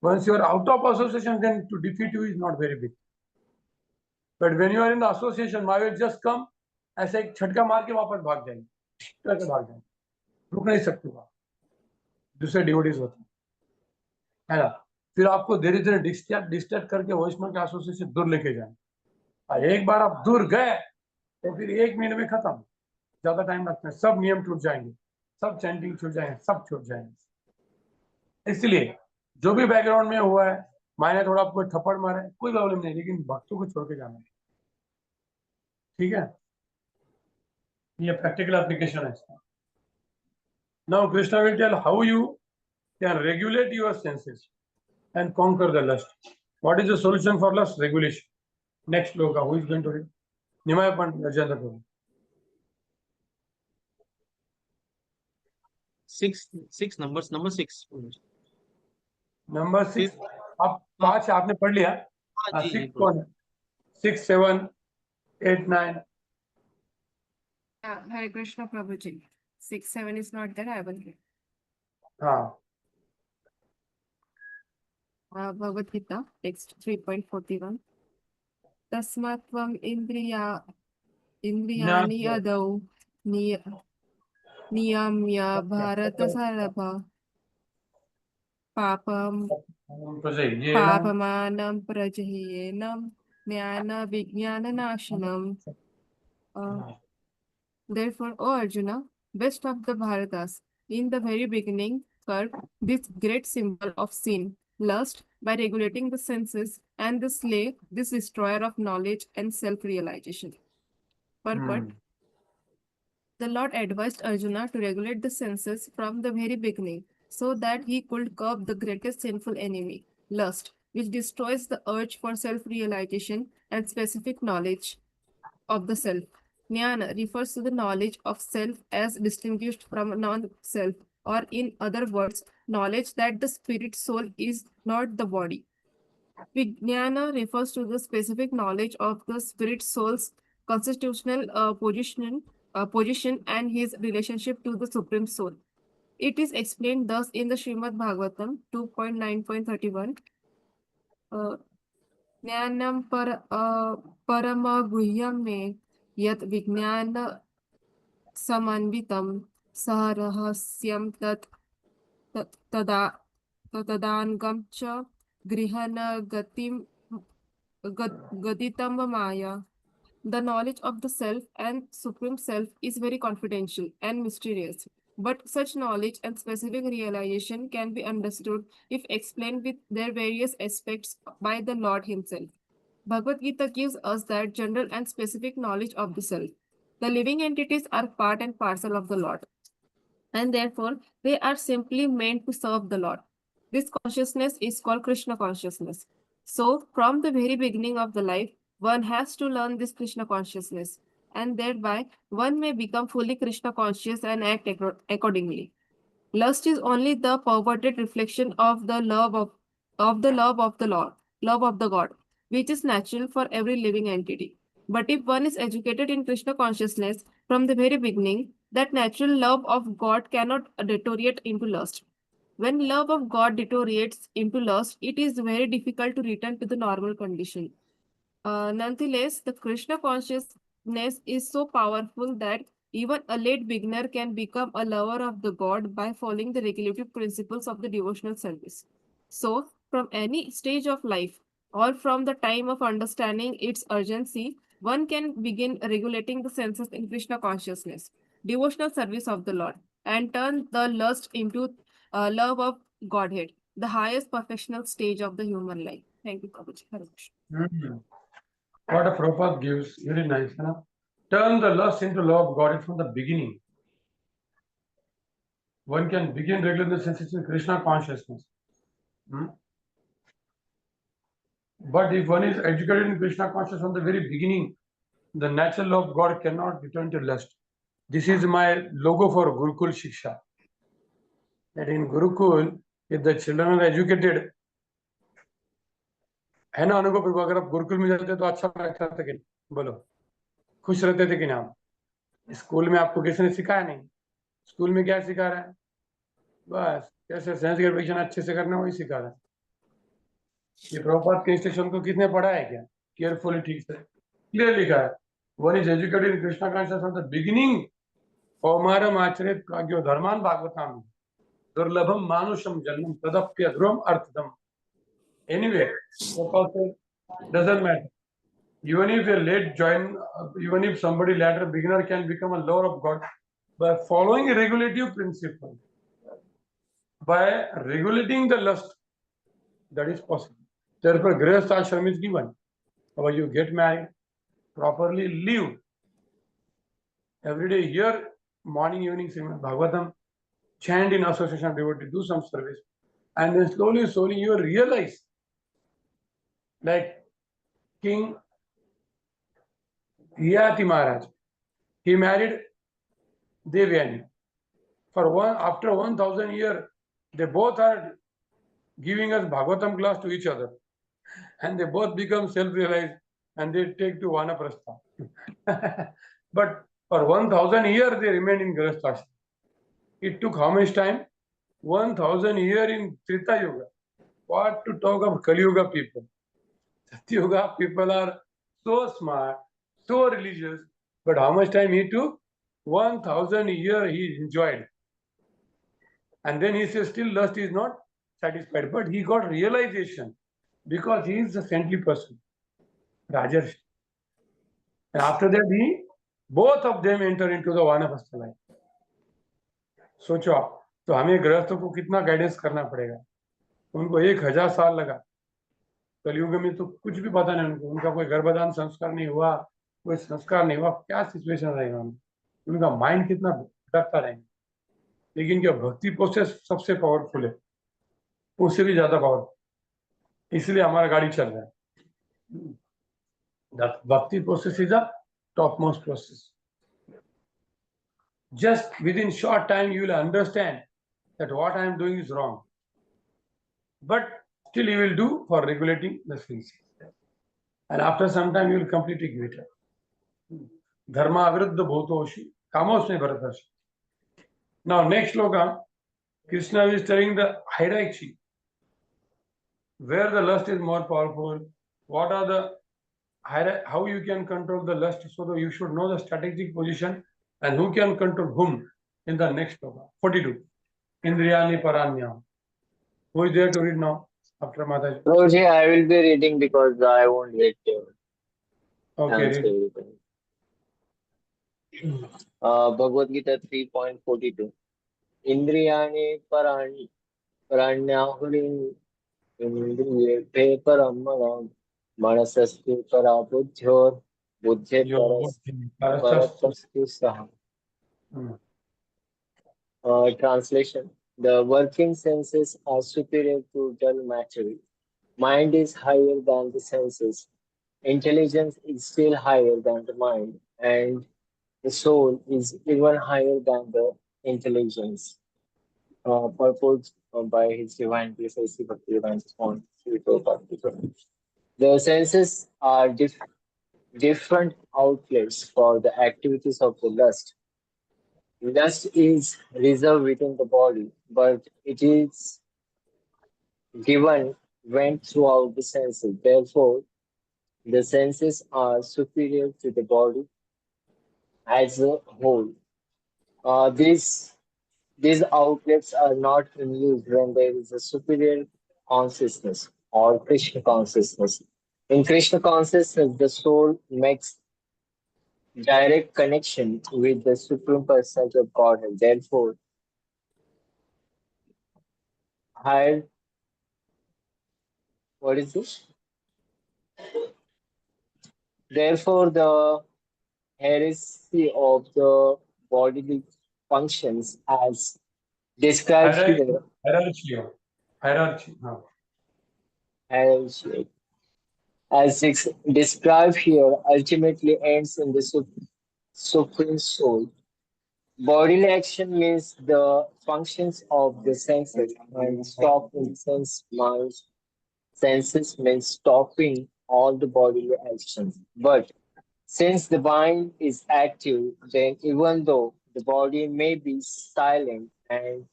Once you are out of association, then to defeat you is not very big. But when you are in the association, Maya will just come, ऐसे एक झटका मार के वापस भाग जाएंगे, करके भाग जाएंगे, रुक नहीं सकते आप. दूसरे डिवोटीज होते है ना. फिर आपको धीरे धीरे डिस्टर्ब करके वैष्णव के एसोसिएशन से दूर लेके जाएंगे. और एक बार आप दूर गए तो फिर 1 महीने में खत्म, ज्यादा टाइम लगता है. सब नियम टूट जाएंगे, सब चैंटिंग छूट जाएंगे, सब छूट जाएंगे. इसलिए जो भी बैकग्राउंड में हुआ है, मैंने थोड़ा आपको थप्पड़ मारा है, कोई प्रॉब्लम नहीं, लेकिन भक्तों को छोड़ के जाना है. ठीक है, ये प्रैक्टिकल एप्लीकेशन है इसका. Now Krishna will tell how you can regulate your senses and conquer the lust. What is the solution for lust? Regulation. Next sloka, who is going to read? Nimaya Pandit, Rajendra Prabhu. Six numbers. Number 6. Number 6. आप 5 आपने पढ़ लिया. हाँ, जी, 6 जी, कौन है? 6, 7, 8, 9. Hare Krishna Prabhuji. 6, 7 is not there. I will read. हाँ. Bhagavad Gita, text 3.41. Tasmatvam indriyani adau niyamya bharata sarabha papam papamanam prajayenam jnana vijnana nashanam. Therefore, O Arjuna, best of the Bharatas, in the very beginning, curb this great symbol of sin, lust, by regulating the senses, and the slay, this destroyer of knowledge and self-realization. Purport. The Lord advised Arjuna to regulate the senses from the very beginning, so that he could curb the greatest sinful enemy, lust, which destroys the urge for self-realization and specific knowledge of the self. Jnana refers to the knowledge of self as distinguished from non-self, or in other words, knowledge that the spirit soul is not the body. Vijnana refers to the specific knowledge of the spirit soul's constitutional position and his relationship to the supreme soul. It is explained thus in the Srimad Bhagavatam 2.9.31. Jnanam paramaguhyam me yat vijnana samanvitam saharahasyam tadangam cha grihana gaditam maya. The knowledge of the self and supreme self is very confidential and mysterious, but such knowledge and specific realization can be understood if explained with their various aspects by the Lord himself. Bhagavad Gita gives us that general and specific knowledge of the self. The living entities are part and parcel of the Lord, and therefore they are simply meant to serve the Lord. This consciousness is called Krishna consciousness. So, from the very beginning of the life, one has to learn this Krishna consciousness, and thereby one may become fully Krishna conscious and act accordingly. Lust is only the perverted reflection of the love of the Lord, love of the God, which is natural for every living entity. But if one is educated in Krishna consciousness from the very beginning, that natural love of God cannot deteriorate into lust. When love of God deteriorates into lust, it is very difficult to return to the normal condition. Nonetheless, the Krishna consciousness is so powerful that even a late beginner can become a lover of the God by following the regulative principles of the devotional service. So, from any stage of life or from the time of understanding its urgency, one can begin regulating the senses in Krishna consciousness, devotional service of the Lord, and turn the lust into love of Godhead, the highest perfectional stage of the human life. Thank you, Prabhuji. Hare Krishna. What a Prabhupada gives, very nice. Huh? Turn the lust into love of God from the beginning. One can begin regulating the senses in Krishna consciousness. But if one is educated in Krishna consciousness from the very beginning, the natural love of God cannot return to lust. This is my logo for Gurukul Shiksha. That in Gurukul, if the children are educated, है ना अनुभव प्रभु, अगर आप गुरुकुल में जाते तो अच्छा लगता था कि बोलो, खुश रहते थे कि ना? स्कूल में आपको किसी ने सिखाया नहीं. स्कूल में क्या सिखा रहा है? बस कैसे सेंस ग्रेविटेशन अच्छे से करना वही सिखा रहा है. ये प्रभुपाद के इंस्ट्रक्शन को किसने पढ़ा है क्या? केयरफुली ठीक से क्लियर लिखा है. One is educated in Krishna consciousness from the beginning. कौमारम आचरित काग्यो धर्मान भागवताम दुर्लभम मानुषम जन्मम तदप्य ध्रुवम अर्थदम. Anyway, doesn't matter. Even if a late join, even if somebody later beginner can become a lover of God by following a regulative principle, by regulating the lust, that is possible. Therefore, Grihastha ashram is given. When you get married, properly live. Every day here, morning, evening, Srimad Bhagavatam, chant in association of devotee, do some service. And then slowly you will realize, like King Yati Maharaj, he married Devyani. After 1000 years, they both are giving us Bhagavatam class to each other. And they both become self-realized and they take to Vanaprastha. But for 1000 years, they remained in Grihastha. It took how much time? 1000 years in Trita Yuga. What to talk of Kali Yuga people? Satya Yuga people are so smart, so religious, but how much time he took? 1000 years he enjoyed. And then he says still lust is not satisfied, but he got realization because he is a saintly person, Rajarshi. And after that, both of them enter into the Vanaprastha life. सोचो आप, तो हमें गृहस्थों को कितना guidance करना पड़ेगा. उनको 1000 साल लगा. कलयुग में तो कुछ भी पता नहीं उनको, उनका कोई गर्भधान संस्कार नहीं हुआ, कोई संस्कार नहीं हुआ, क्या सिचुएशन रहेगा उनका माइंड कितना भटकता रहेगा. लेकिन क्या भक्ति प्रोसेस सबसे पावरफुल है, उससे भी ज्यादा पावरफुल, इसलिए हमारा गाड़ी चल रहा है. भक्ति process is a top most process. Just within short time, you will understand that what I am doing is wrong. But still you will do for regulating the senses. And after some time, you will completely give it up. Dharma aviruddha bhutoshi, kamosme bharatashi. Now, next sloka, Krishna is telling the hierarchy. Where the lust is more powerful, what are the how you can control the lust, so that you should know the strategic position and who can control whom in the next sloka. 42. Indriyani paranyam. Who is there to read now after Madhav? Roji, I will be reading because I won't get your Okay, answer. Bhagavad Gita 3.42. Indriyani paranyahurin indriye parammanam manasasti parabudhyor buddhe paratastu saha. Translation. The working senses are superior to dull matter. Mind is higher than the senses. Intelligence is still higher than the mind. And the soul is even higher than the intelligence. Purported by His Divine Grace, Bhaktivedanta Swami Prabhupada. The senses are different outlets for the activities of the lust. Lust is reserved within the body, but it is given went throughout the senses. Therefore, the senses are superior to the body as a whole. These outlets are not in use when there is a superior consciousness or Krishna consciousness. In Krishna consciousness, the soul makes direct connection with the Supreme Personality of Godhead. Therefore, higher, what is this? Therefore, the heresy of the bodily functions as described here. Hierarchy. No. Hierarchy. As described here, ultimately ends in the Supreme Soul. Bodily action means the functions of the senses, and stop in the sense mind. Senses means stopping all the bodily actions. But since the mind is active, then even though the body may be silent and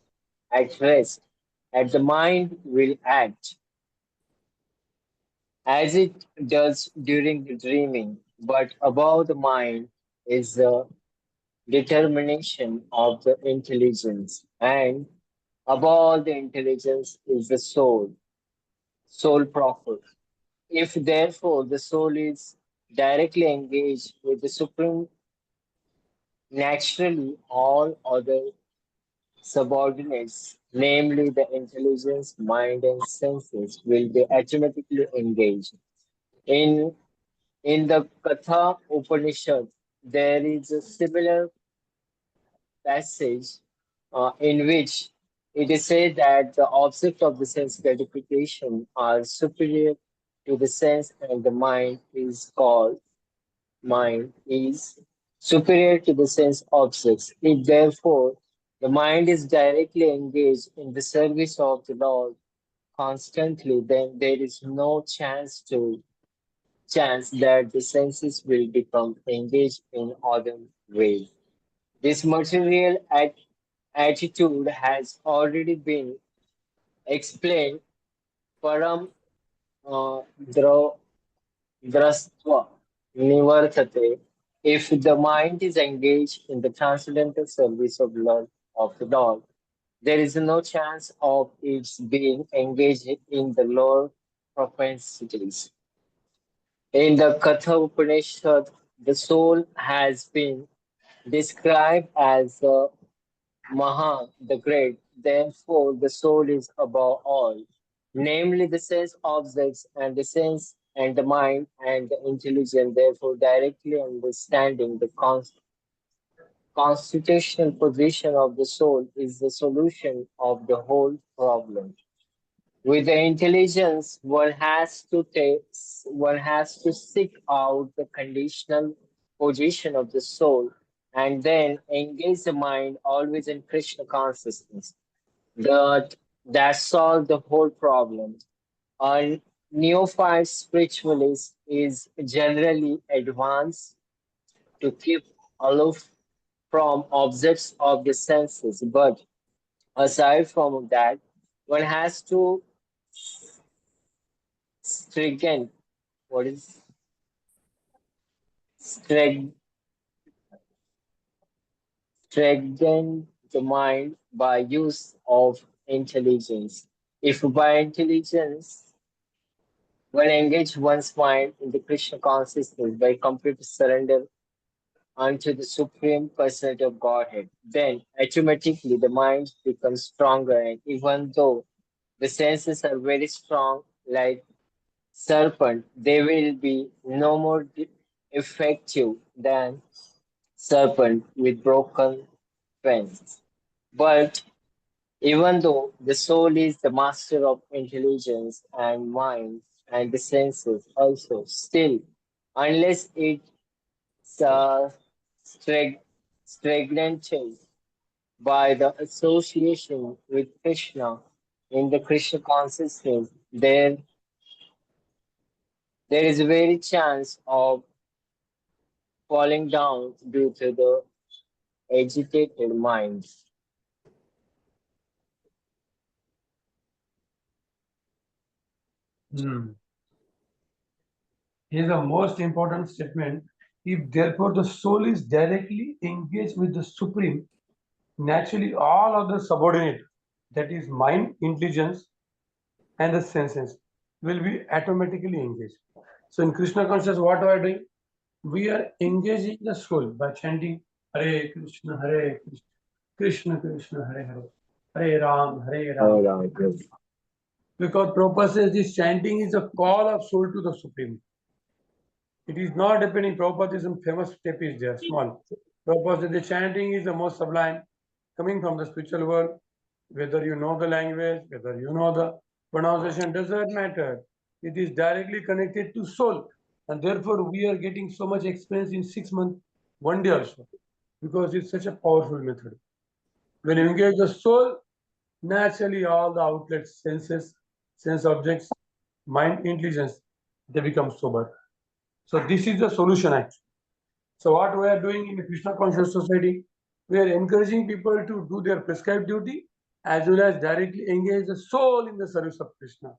at rest, and the mind will act as it does during the dreaming. But above the mind is the determination of the intelligence, and above the intelligence is the soul proper. If therefore the soul is directly engaged with the Supreme, naturally all other subordinates, namely the intelligence, mind, and senses, will be automatically engaged. In the Katha Upanishad, there is a similar passage in which It is said that the object of the sense gratification are superior to the sense and the mind is superior to the sense objects. If therefore the mind is directly engaged in the service of the Lord constantly, then there is no chance that the senses will become engaged in other ways. This material attitude has already been explained. Param dra- drastva nivartate. If the mind is engaged in the transcendental service of Lord of the Lord, there is no chance of its being engaged in the lower propensities. In the Katha Upanishad, the soul has been described as the Maha, the Great. Therefore, the soul is above all, namely the sense objects and the sense and the mind and the intelligence. Therefore, directly understanding the constitutional position of the soul is the solution of the whole problem. With the intelligence, one has to seek out the conditional position of the soul and then engage the mind always in Krishna consciousness. That solves the whole problem. A neophyte spiritualist is generally advanced to keep aloof from objects of the senses, but aside from that, one has to strengthen what is strengthen strengthen the mind by use of intelligence. If by intelligence one engage one's mind in the Krishna consciousness by complete surrender unto the Supreme Personality of Godhead, then automatically the mind becomes stronger, and even though the senses are very strong, like serpent, they will be no more effective than serpent with broken fangs. But even though the soul is the master of intelligence and mind and the senses also, still, unless it's stagnant by the association with Krishna in the Krishna consciousness, there is a very chance of falling down due to the agitated mind. Here's the most important statement. If therefore the soul is directly engaged with the Supreme, naturally all other subordinate, that is mind, intelligence, and the senses, will be automatically engaged. So in Krishna consciousness, what are we doing? We are engaging the soul by chanting Hare Krishna, Krishna Krishna, Hare Hare, Hare Ram, Hare Ram. Because Prabhupada says this chanting is a call of soul to the Supreme. It is not depending. Prabhupada is some famous step is there, small. Prabhupada says the chanting is the most sublime, coming from the spiritual world. Whether you know the language, whether you know the pronunciation, does not matter. It is directly connected to soul. And therefore, we are getting so much experience in 6 months, one day also, because it's such a powerful method. When you engage the soul, naturally all the outlets, senses, sense objects, mind, intelligence, they become sober. So this is the solution actually. So what we are doing in the Krishna Conscious Society, we are encouraging people to do their prescribed duty as well as directly engage the soul in the service of Krishna.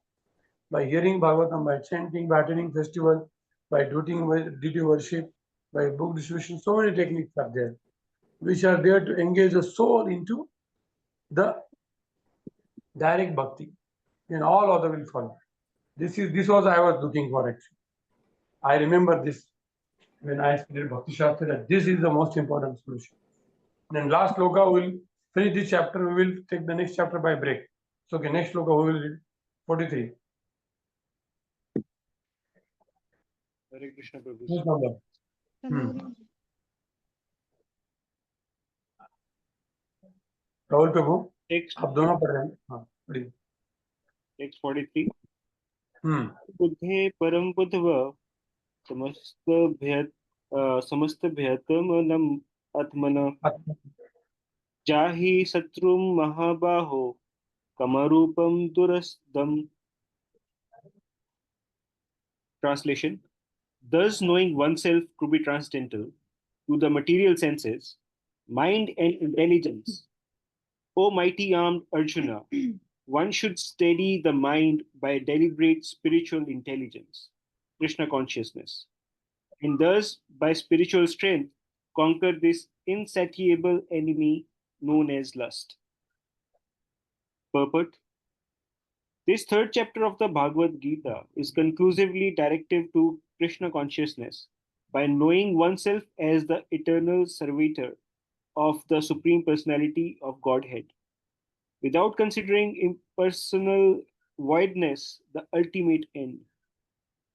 By hearing Bhagavatam, by chanting, by attending festival, by doing duty worship, by book distribution, so many techniques are there, which are there to engage the soul into the direct bhakti, and all other will follow. This was I was looking for actually. I remember this when I studied Bhakti Shastri, that this is the most important solution. Then last sloka we will finish this chapter. We will take the next chapter by break. So okay, next sloka we will read 43. Hare Krishna Prabhu. No problem. Rahul Prabhu. Text आप दोनों पढ़ रहे हैं? हाँ पढ़िए। text 43. हम्म बुद्धे परम बुद्धव समस्त भयतमनम आत्मन जाहि शत्रुम महाबाहो कमरूपम दुरस्तम. Translation: Thus, knowing oneself to be transcendental to the material senses, mind and intelligence, O mighty armed Arjuna, one should steady the mind by deliberate spiritual intelligence, Krishna consciousness, and thus, by spiritual strength, conquer this insatiable enemy known as lust. Purport: This third chapter of the Bhagavad Gita is conclusively directive to Krishna consciousness by knowing oneself as the eternal servitor of the Supreme Personality of Godhead, without considering impersonal voidness the ultimate end.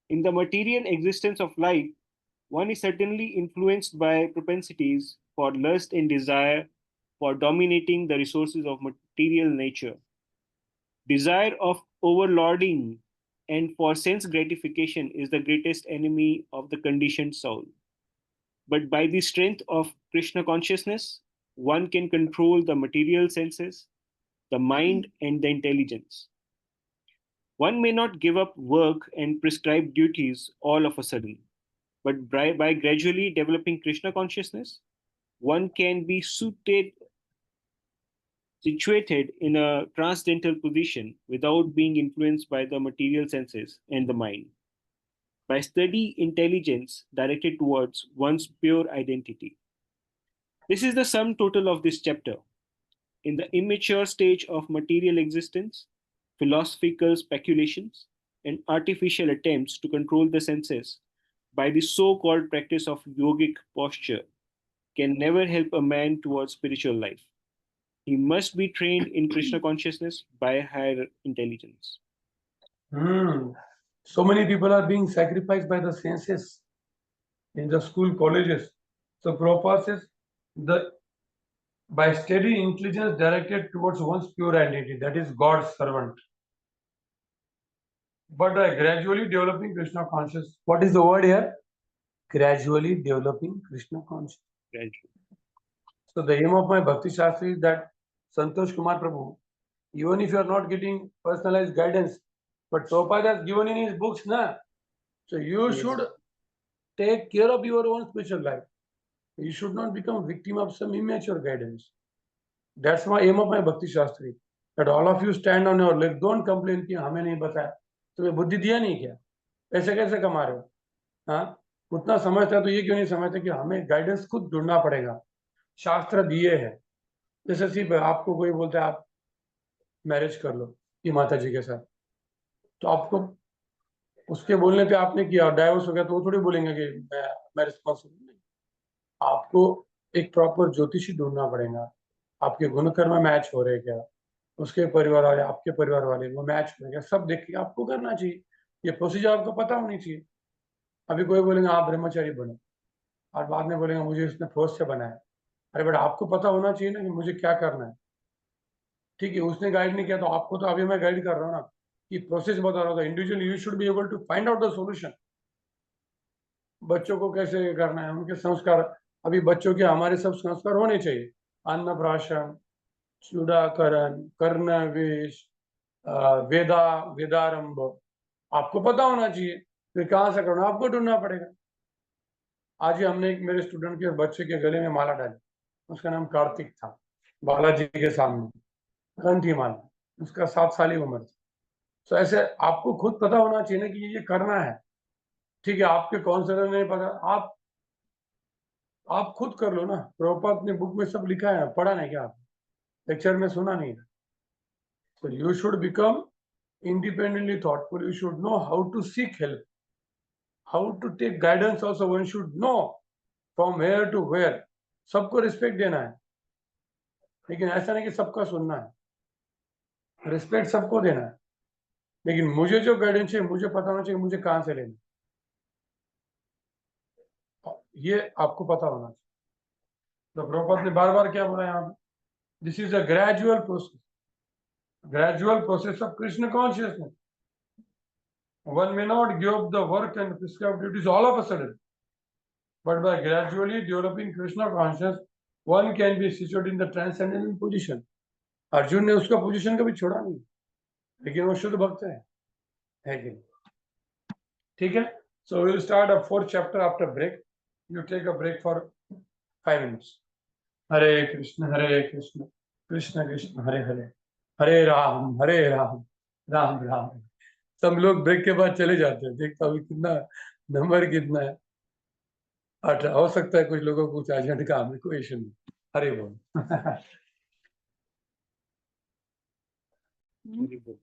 In the material existence of life, one is certainly influenced by propensities for lust and desire for dominating the resources of material nature. Desire of overlording and for sense gratification is the greatest enemy of the conditioned soul. But by the strength of Krishna consciousness, one can control the material senses, the mind, and the intelligence. One may not give up work and prescribed duties all of a sudden, but by gradually developing Krishna consciousness, one can be situated in a transcendental position without being influenced by the material senses and the mind, by steady intelligence directed towards one's pure identity. This is the sum total of this chapter. In the immature stage of material existence, philosophical speculations and artificial attempts to control the senses by the so called practice of yogic posture can never help a man towards spiritual life. He must be trained in Krishna consciousness by higher intelligence. So many people are being sacrificed by the senses in the school, colleges. So Prabhupada says, by steady intelligence directed towards one's pure identity, that is God's servant. But gradually developing Krishna consciousness. What is the word here? Gradually developing Krishna consciousness. Gradually. So the aim of my Bhakti Shastri is that Santosh Kumar Prabhu, even if you are not getting personalized guidance, but Prabhupada has given in his books, na? So you should take care of your own spiritual life. You should not become victim of some immature guidance. That's my aim of my Bhakti Shastri. That all of you stand on your leg. Don't complain कि हमें नहीं बताया. तुम्हें बुद्धि दिया नहीं क्या? पैसे कैसे कमा रहे हो? हाँ? उतना समझता है तो ये क्यों नहीं समझते कि हमें गाइडेंस खुद ढूंढना पड़ेगा. शास्त्र दिए हैं. जैसे सिर्फ आपको कोई बोलता है आप मैरिज कर लो कि माता जी के साथ, तो आपको उसके बोलने पे आपने किया डाइवोर्स हो गया तो वो थोड़ी बोलेंगे कि मैं रिस्पॉन्सिबल नहीं. आपको एक प्रॉपर ज्योतिषी ढूंढना पड़ेगा. आपके गुणकर्म मैच हो रहे क्या, उसके परिवार वाले आपके परिवार वाले वो मैच हो रहे क्या, सब देख के आपको करना चाहिए. ये प्रोसीजर आपको पता होनी चाहिए. अभी कोई बोलेंगे आप ब्रह्मचारी बनो और बाद में बोलेंगे मुझे इसने फोर्स से बनाया. अरे बट आपको पता होना चाहिए ना कि मुझे क्या करना है. ठीक है, उसने गाइड नहीं किया तो आपको तो अभी मैं गाइड कर रहा हूँ ना कि प्रोसेस बता रहा था. Individual you should be able to find out the solution. बच्चों को कैसे करना है, उनके संस्कार. अभी बच्चों के हमारे सब संस्कार होने चाहिए. अन्नप्राशन, चूड़ाकरण, कर्णवेश, वेदारंभ, आपको पता होना चाहिए. फिर कहाँ से करना आपको ढूंढना पड़ेगा. आज ही हमने एक मेरे स्टूडेंट के बच्चे के गले में माला डाली. उसका नाम कार्तिक था. बालाजी के सामने कंठी माला. उसका 7 साल की उम्र थी. तो ऐसे आपको खुद पता होना चाहिए ना कि ये करना है. ठीक है, आपके काउंसलर नहीं पता, आप खुद कर लो ना. प्रभुपाद ने बुक में सब लिखा है, पढ़ा नहीं क्या आप? लेक्चर में सुना नहीं. So you should become independently thoughtful. You should know how to seek help, how to take guidance. Also, one should know from where to where. सबको रिस्पेक्ट देना है, लेकिन ऐसा नहीं कि सबका सुनना है. रिस्पेक्ट सबको देना है, लेकिन मुझे जो गाइडेंस है मुझे पता होना चाहिए मुझे कहाँ से लेना. ये आपको पता होना चाहिए. तो प्रभुपाद ने बार बार क्या बोला यहाँ पे This is a gradual process of Krishna consciousness. One may not give up the work and prescribed duties all of a sudden, but by gradually developing Krishna consciousness, one can be situated in the transcendental position. Arjun ने उसका position कभी छोड़ा नहीं, लेकिन वो शुद्ध भक्त है कि नहीं? ठीक है? So we'll start a fourth chapter after break. You take a break for 5 minutes. Hare Krishna, Krishna Krishna, Hare Hare, Hare Ram, Ram Ram. सब लोग ब्रेक के बाद चले जाते हैं. देखता हूँ कितना नंबर कितना है. 8 हो सकता है, कुछ लोगों को कुछ अर्जेंट काम है, कोई इशू नहीं. हरे बोल. Very good.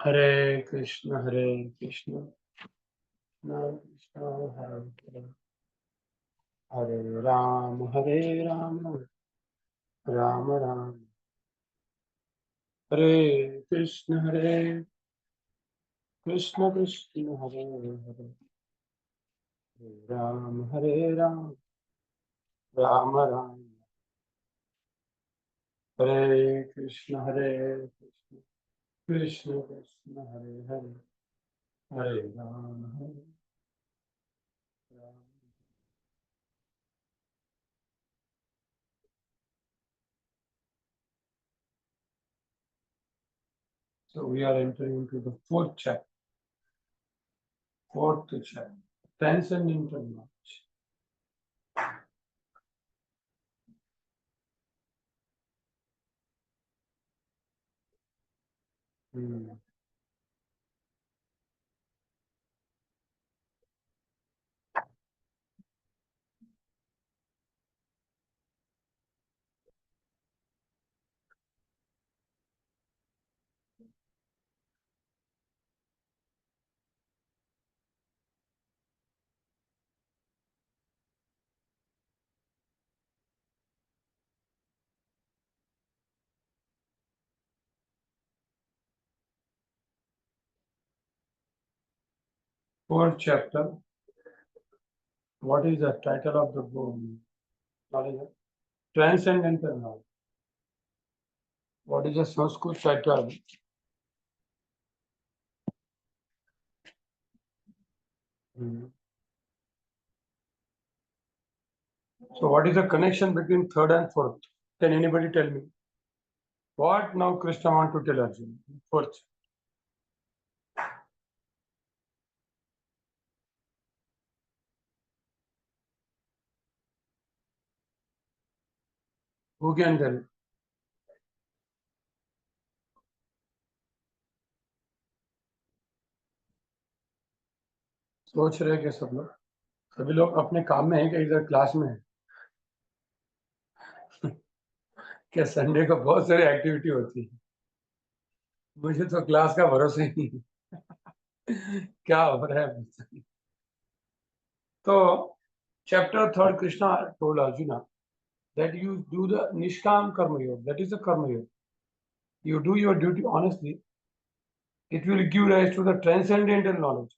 Hare Krishna, Hare Krishna, Krishna Krishna, Hare Hare, Hare Ram, Hare Ram, Ram Ram. Hare Krishna, Hare Krishna, Krishna, Hare Hare, Hare Ram, Hare Ram, Ram Ram. Hare Krishna, Hare Krishna, Krishna Krishna, Hare Hare, Hare Ram, Hare Ram. So we are entering into the fourth chapter, transcendental knowledge. Fourth chapter. What is the title of the book? Knowledge? Transcendental knowledge. What is the Sanskrit title? So what is the connection between third and fourth? Can anybody tell me? What now Krishna want to tell Arjuna? Fourth. Who can tell? सोच रहे क्या सब लोग? सभी लोग अपने काम में हैं कि इधर क्लास में है? क्या संडे को बहुत सारी एक्टिविटी होती है? मुझे तो क्लास का भरोसा ही नहीं क्या हो रहा है? तो chapter 3 Krishna told Arjuna that you do the Nishkam Karma Yoga. That is the Karma Yoga. You do your duty honestly. It will give rise to the transcendental knowledge.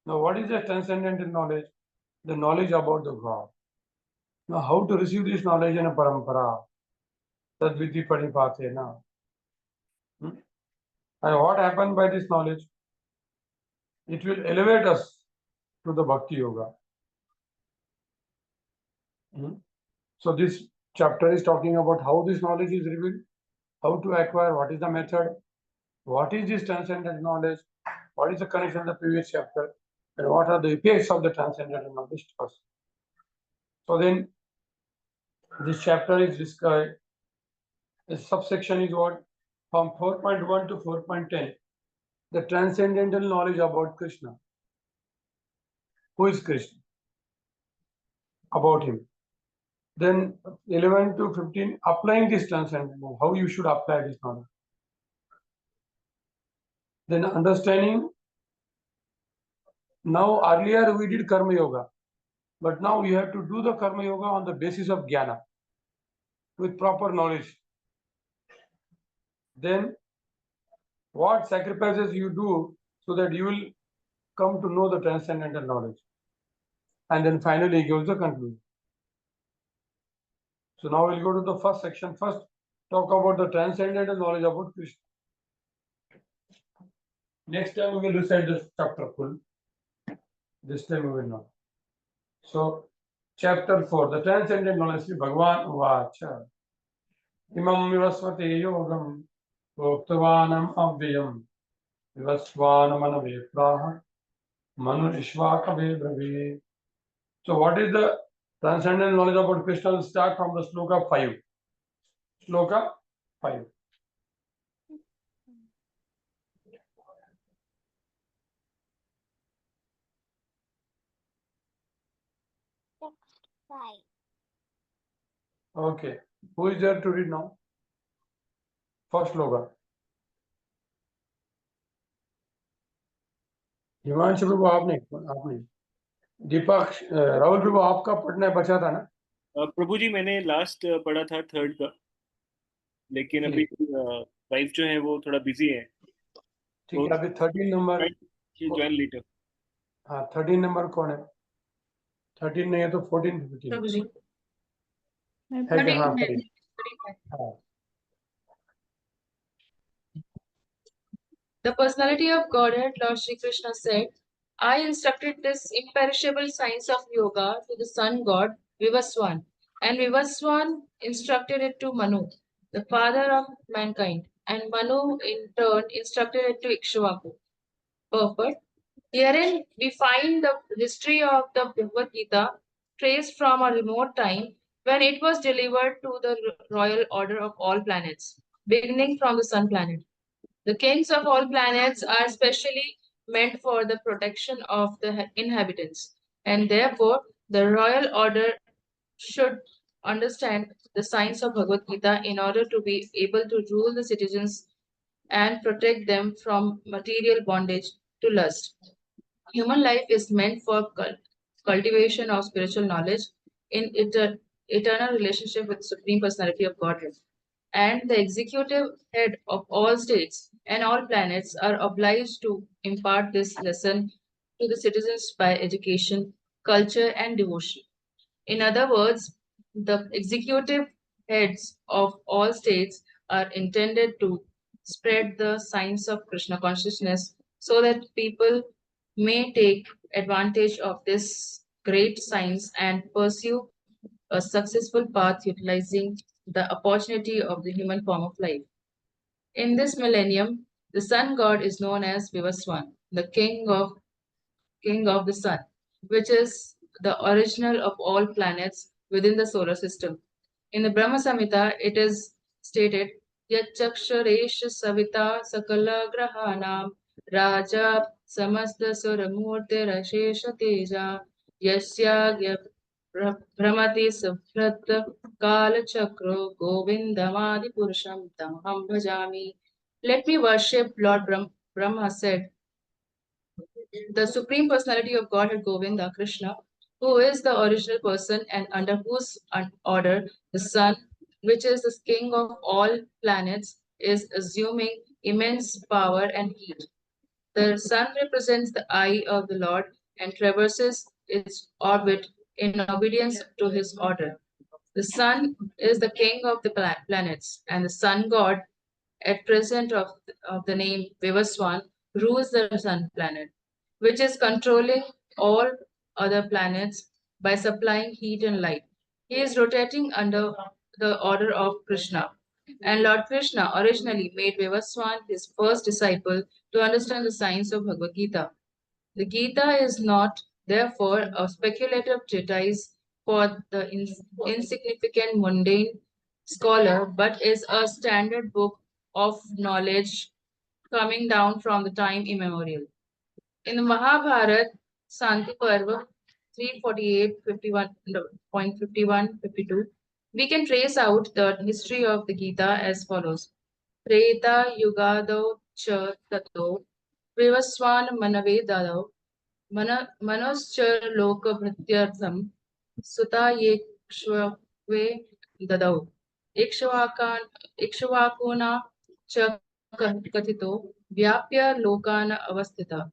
Now, what is the transcendental knowledge? The knowledge about the God. Now, how to receive this knowledge in a parampara? Tadviti Padipate now. And what happened by this knowledge? It will elevate us to the Bhakti Yoga. So this chapter is talking about how this knowledge is revealed, how to acquire, what is the method, what is this transcendental knowledge, what is the connection of the previous chapter, and what are the effects of the transcendental knowledge to us. So then this chapter is described, the subsection is what? From 4.1 to 4.10, the transcendental knowledge about Krishna. Who is Krishna? About him. Then 11 to 15, applying this transcendental knowledge, how you should apply this knowledge. Then understanding, now earlier we did Karma Yoga, but now we have to do the Karma Yoga on the basis of Jnana, with proper knowledge. Then what sacrifices you do so that you will come to know the transcendental knowledge. And then finally he gives the conclusion. So now we'll go to the first section. First, talk about the transcendental knowledge about Krishna. Next time we will recite this chapter full. This time we will not. So, chapter 4, the transcendental knowledge of Bhagavan Uvacha. Imam vivasvate yogam Bhaktivanam avyam vivasvanam anavepraha manu ishvakave bravi. So what is the transcendental knowledge about Krishna? Will start from the sloka 5. Sloka 5. Okay. Who is there to read now? First sloka. Himanshu प्रभु आपने आपने दीपक राहुल प्रभु आपका पढ़ना बचा था ना? प्रभु जी मैंने last पढ़ा था थर्ड का, लेकिन अभी वाइफ जो है वो थोड़ा बिजी है, ठीक है, अभी 13 नंबर। Join letter. हाँ, 13 नंबर कौन है? 13 नहीं है तो 14, 15 प्रभु जी है क्या? हाँ, पढ़िए। हाँ, The personality of Godhead, Lord Sri Krishna said, I instructed this imperishable science of yoga to the sun god Vivaswan, and Vivaswan instructed it to Manu, the father of mankind, and Manu in turn instructed it to Ikshvaku. Perfect. Herein we find the history of the Bhagavad Gita traced from a remote time when it was delivered to the royal order of all planets, beginning from the sun planet. The kings of all planets are specially meant for the protection of the inhabitants, and therefore the royal order should understand the science of Bhagavad Gita in order to be able to rule the citizens and protect them from material bondage to lust. Human life is meant for cultivation of spiritual knowledge in eternal relationship with Supreme Personality of Godhead. And the executive head of all states and all planets are obliged to impart this lesson to the citizens by education, culture, and devotion. In other words, the executive heads of all states are intended to spread the science of Krishna consciousness so that people may take advantage of this great science and pursue a successful path utilizing the opportunity of the human form of life. In this millennium, the sun god is known as Vivaswan, the king of the sun, which is the original of all planets within the solar system. In the Brahma Samhita, it is stated, Yachaksharesh Savita Sakala Grahanam Raja Samasta Suramurti Rashesha Teja Yasya Brahmati Sabhrata Kala Chakro Govindamadi Purusham Tamham Bhajami. Let me worship Lord Brahma said, the Supreme Personality of Godhead Govinda, Krishna, who is the original person and under whose order the sun, which is the king of all planets, is assuming immense power and heat. The sun represents the eye of the Lord and traverses its orbit in obedience to his order. The sun is the king of the planets, and the sun god, at present of the name Vivaswan, rules the sun planet, which is controlling all other planets by supplying heat and light. He is rotating under the order of Krishna. And Lord Krishna originally made Vivaswan his first disciple to understand the science of Bhagavad Gita. The Gita is not, therefore, a speculative treatise for the insignificant mundane scholar, but is a standard book of knowledge coming down from the time immemorial. In the Mahabharata, Santi Parva 348.51.52, we can trace out the history of the Gita as follows. Treta Yugado Cha Tato Vivaswan Manave Dadao Manoschar Loka Bhrityartham Suta Yekshve Dadau Ikshvakuna Cha Kathito Vyapya Lokana Avastita.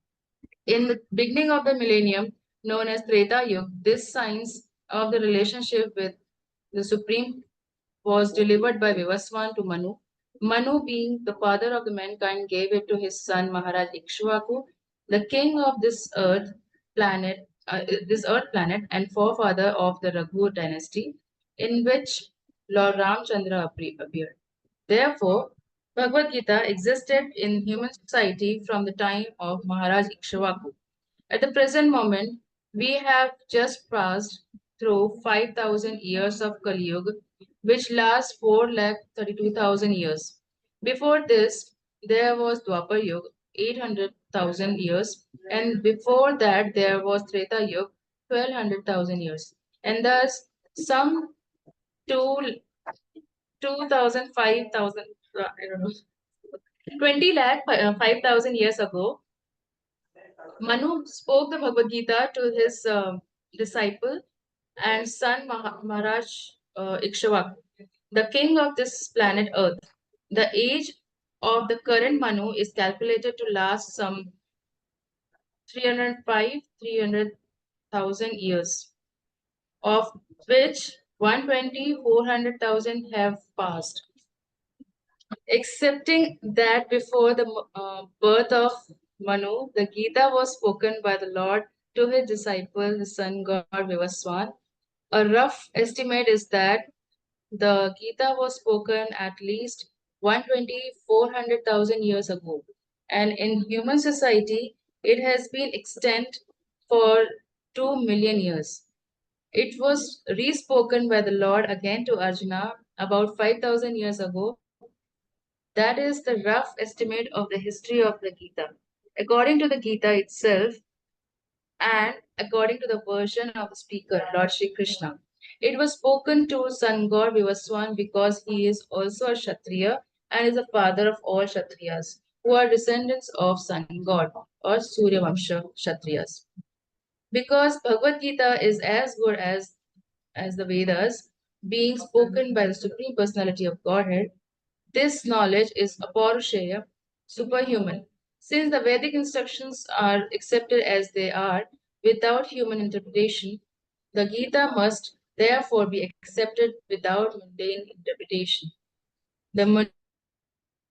In the beginning of the millennium, known as Treta Yuga, this science of the relationship with the Supreme was delivered by Vivaswan to Manu. Manu, being the father of the mankind, gave it to his son Maharaj Ikshvaku, the king of this earth planet, and forefather of the Raghu dynasty, in which Lord Ramchandra appeared. Therefore, Bhagavad Gita existed in human society from the time of Maharaj Ikshvaku. At the present moment, we have just passed through 5,000 years of Kali Yuga, which lasts 4,32,000 years. Before this, there was Dwapar Yuga, 800,000 years, and before that, there was Treta Yuga, 1,200,000 years. And thus, some 2,000, 5,000, I don't know, 20 lakh 5,000 years ago, Manu spoke the Bhagavad Gita to his disciple and son Maharaj Ikshvak, the king of this planet Earth. The age of the current Manu is calculated to last some 300,000 years, of which 400,000 have passed. Accepting that before the birth of Manu, the Gita was spoken by the Lord to his disciple, the sun god Vivaswan. A rough estimate is that the Gita was spoken at least 400,000 years ago. And in human society, it has been extant for 2 million years. It was re-spoken by the Lord again to Arjuna about 5,000 years ago. That is the rough estimate of the history of the Gita. According to the Gita itself, and according to the version of the speaker, Lord Shri Krishna, it was spoken to sun god Vivaswan because he is also a Kshatriya and is the father of all Kshatriyas, who are descendants of sun god or Surya Vamsha Kshatriyas. Because Bhagavad Gita is as good as the Vedas, being spoken by the Supreme Personality of Godhead, this knowledge is aparushaya, superhuman. Since the Vedic instructions are accepted as they are, without human interpretation, the Gita must therefore be accepted without mundane interpretation. The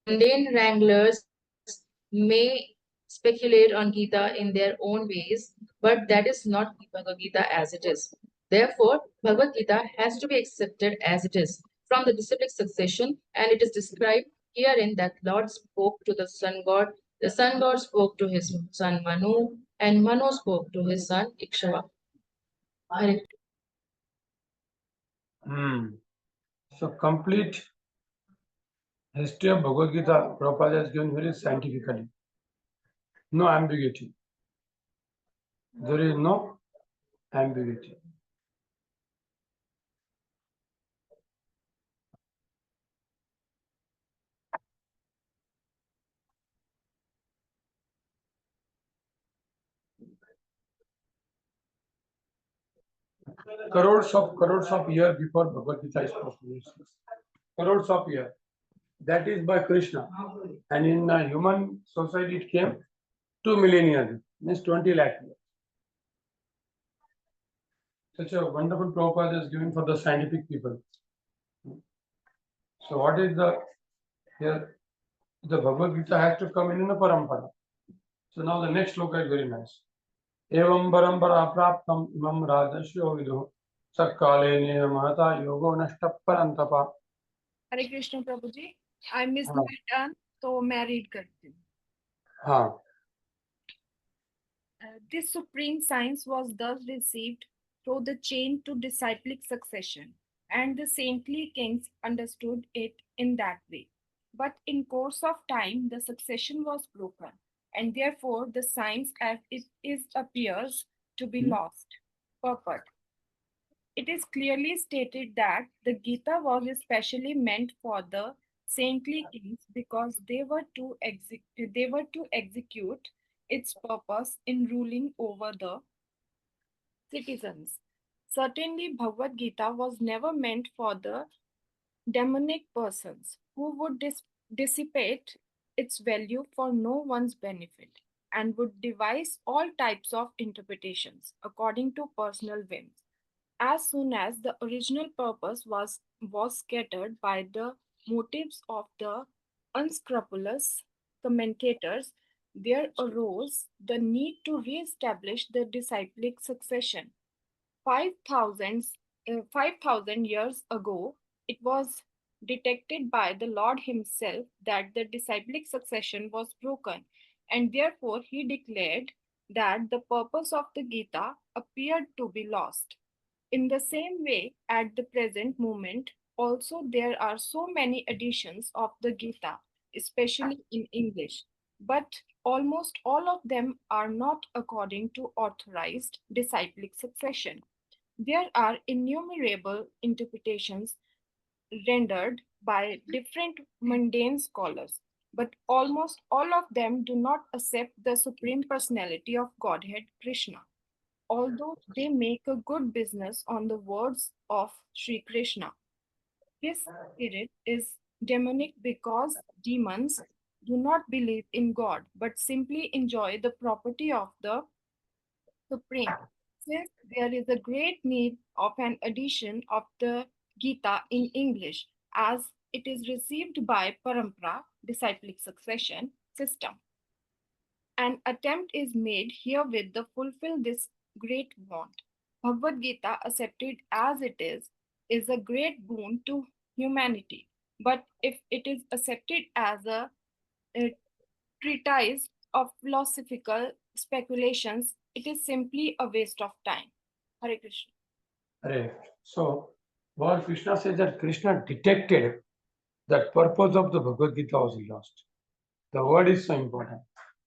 mundane wranglers may speculate on Gita in their own ways, but that is not Bhagavad Gita as it is. Therefore, Bhagavad Gita has to be accepted as it is from the disciplic succession, and it is described herein that Lord spoke to the sun god, the sun god spoke to his son Manu, and Manu spoke to his son Ikshva. So complete history of Bhagavad Gita, Prabhupada has given very scientifically. No ambiguity. There is no ambiguity. Crores of years before Bhagavad Gita is spoken. Crores of years. That is by Krishna. And in human society it came 2 million years, means 20 lakh years. Such a wonderful Prabhupada is given for the scientific people. So what is here? The Bhagavad Gita has to come in a parampara. So now the next sloka is very nice. Evam parampara praptam imam rajasyo vidu sakkale niya mahata yogo nashta parantapa. Hare Krishna प्रभु जी I miss my turn तो मैं read करती हूँ. हाँ. This supreme science was thus received through the chain to disciplic succession, and the saintly kings understood it in that way. But in course of time, the succession was broken, and therefore the science as it is appears to be lost. Purport. It is clearly stated that the Gita was especially meant for the saintly kings because they were to execute its purpose in ruling over the citizens. Certainly, Bhagavad Gita was never meant for the demonic persons who would dissipate its value for no one's benefit and would devise all types of interpretations according to personal whims. As soon as the original purpose was scattered by the motives of the unscrupulous commentators, there arose the need to re-establish the disciplic succession. 5,000 years ago, it was detected by the Lord himself that the disciplic succession was broken, and therefore he declared that the purpose of the Gita appeared to be lost. In the same way, at the present moment, also there are so many editions of the Gita, especially in English, but almost all of them are not according to authorized disciplic succession. There are innumerable interpretations rendered by different mundane scholars. but almost all of them do not accept the Supreme Personality of Godhead, Krishna, although they make a good business on the words of Sri Krishna. His spirit is demonic because demons do not believe in God, but simply enjoy the property of the Supreme. Since there is a great need of an edition of the Gita in English, as it is received by Parampara, disciplic succession system. An attempt is made herewith to fulfill this great want. Bhagavad Gita, accepted as it is a great boon to humanity. But if it is accepted as a treatise of philosophical speculations, it is simply a waste of time. Hare Krishna. Hare. So, what Krishna says that Krishna detected that purpose of the Bhagavad Gita was lost. The word is so important.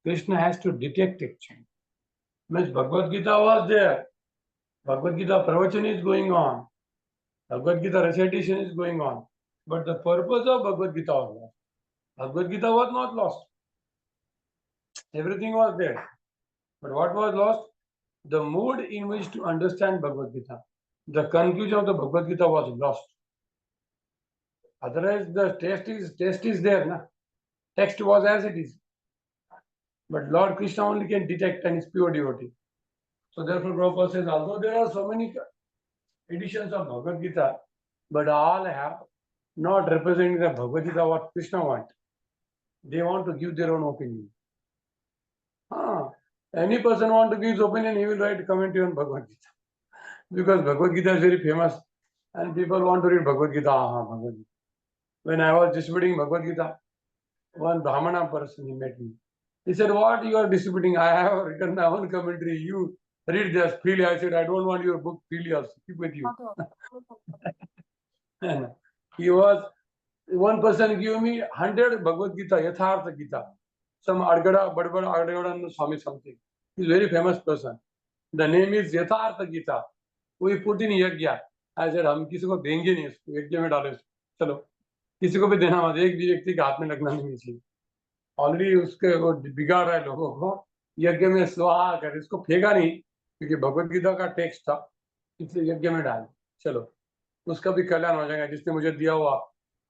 Krishna has to detect actually. Means Bhagavad Gita was there. Bhagavad Gita pravachan is going on. Bhagavad Gita recitation is going on. But the purpose of Bhagavad Gita was lost. Bhagavad Gita was not lost. Everything was there. But what was lost? The mood in which to understand Bhagavad Gita. The conclusion of the Bhagavad Gita was lost. Otherwise, the taste is there. Na? Text was as it is. But Lord Krishna only can detect and is pure devotee. So therefore, Prabhupada says, although there are so many editions of Bhagavad Gita, but all have not representing the Bhagavad Gita what Krishna wants. They want to give their own opinion. Any person want to give his opinion, he will write commentary on Bhagavad Gita. Because Bhagavad Gita is very famous and people want to read Bhagavad Gita. Bhagavad Gita. When I was distributing Bhagavad Gita, one Brahmana person, he met me. He said, what you are distributing? I have written my own commentary. You read this freely. I said, I don't want your book freely also. Keep with you. He was, one person gave me 100 Bhagavad Gita, Yathartha Gita. Some Adgada, Badbada, Adgada, Swami something. He's a very famous person. The name is Yathartha Gita. We put in Yajna. I said, हम किसी को देंगे नहीं इसको, यज्ञ में डालो इसको. चलो, किसी को भी देना मत, एक भी व्यक्ति के हाथ में लगना नहीं चाहिए. ऑलरेडी उसके वो बिगाड़ रहा है लोगों को. यज्ञ में स्वाहा कर, इसको फेंका नहीं, क्योंकि भगवद गीता का टेक्स्ट था, इसलिए यज्ञ में डाल. चलो, उसका भी कल्याण हो जाएगा. जिसने मुझे दिया हुआ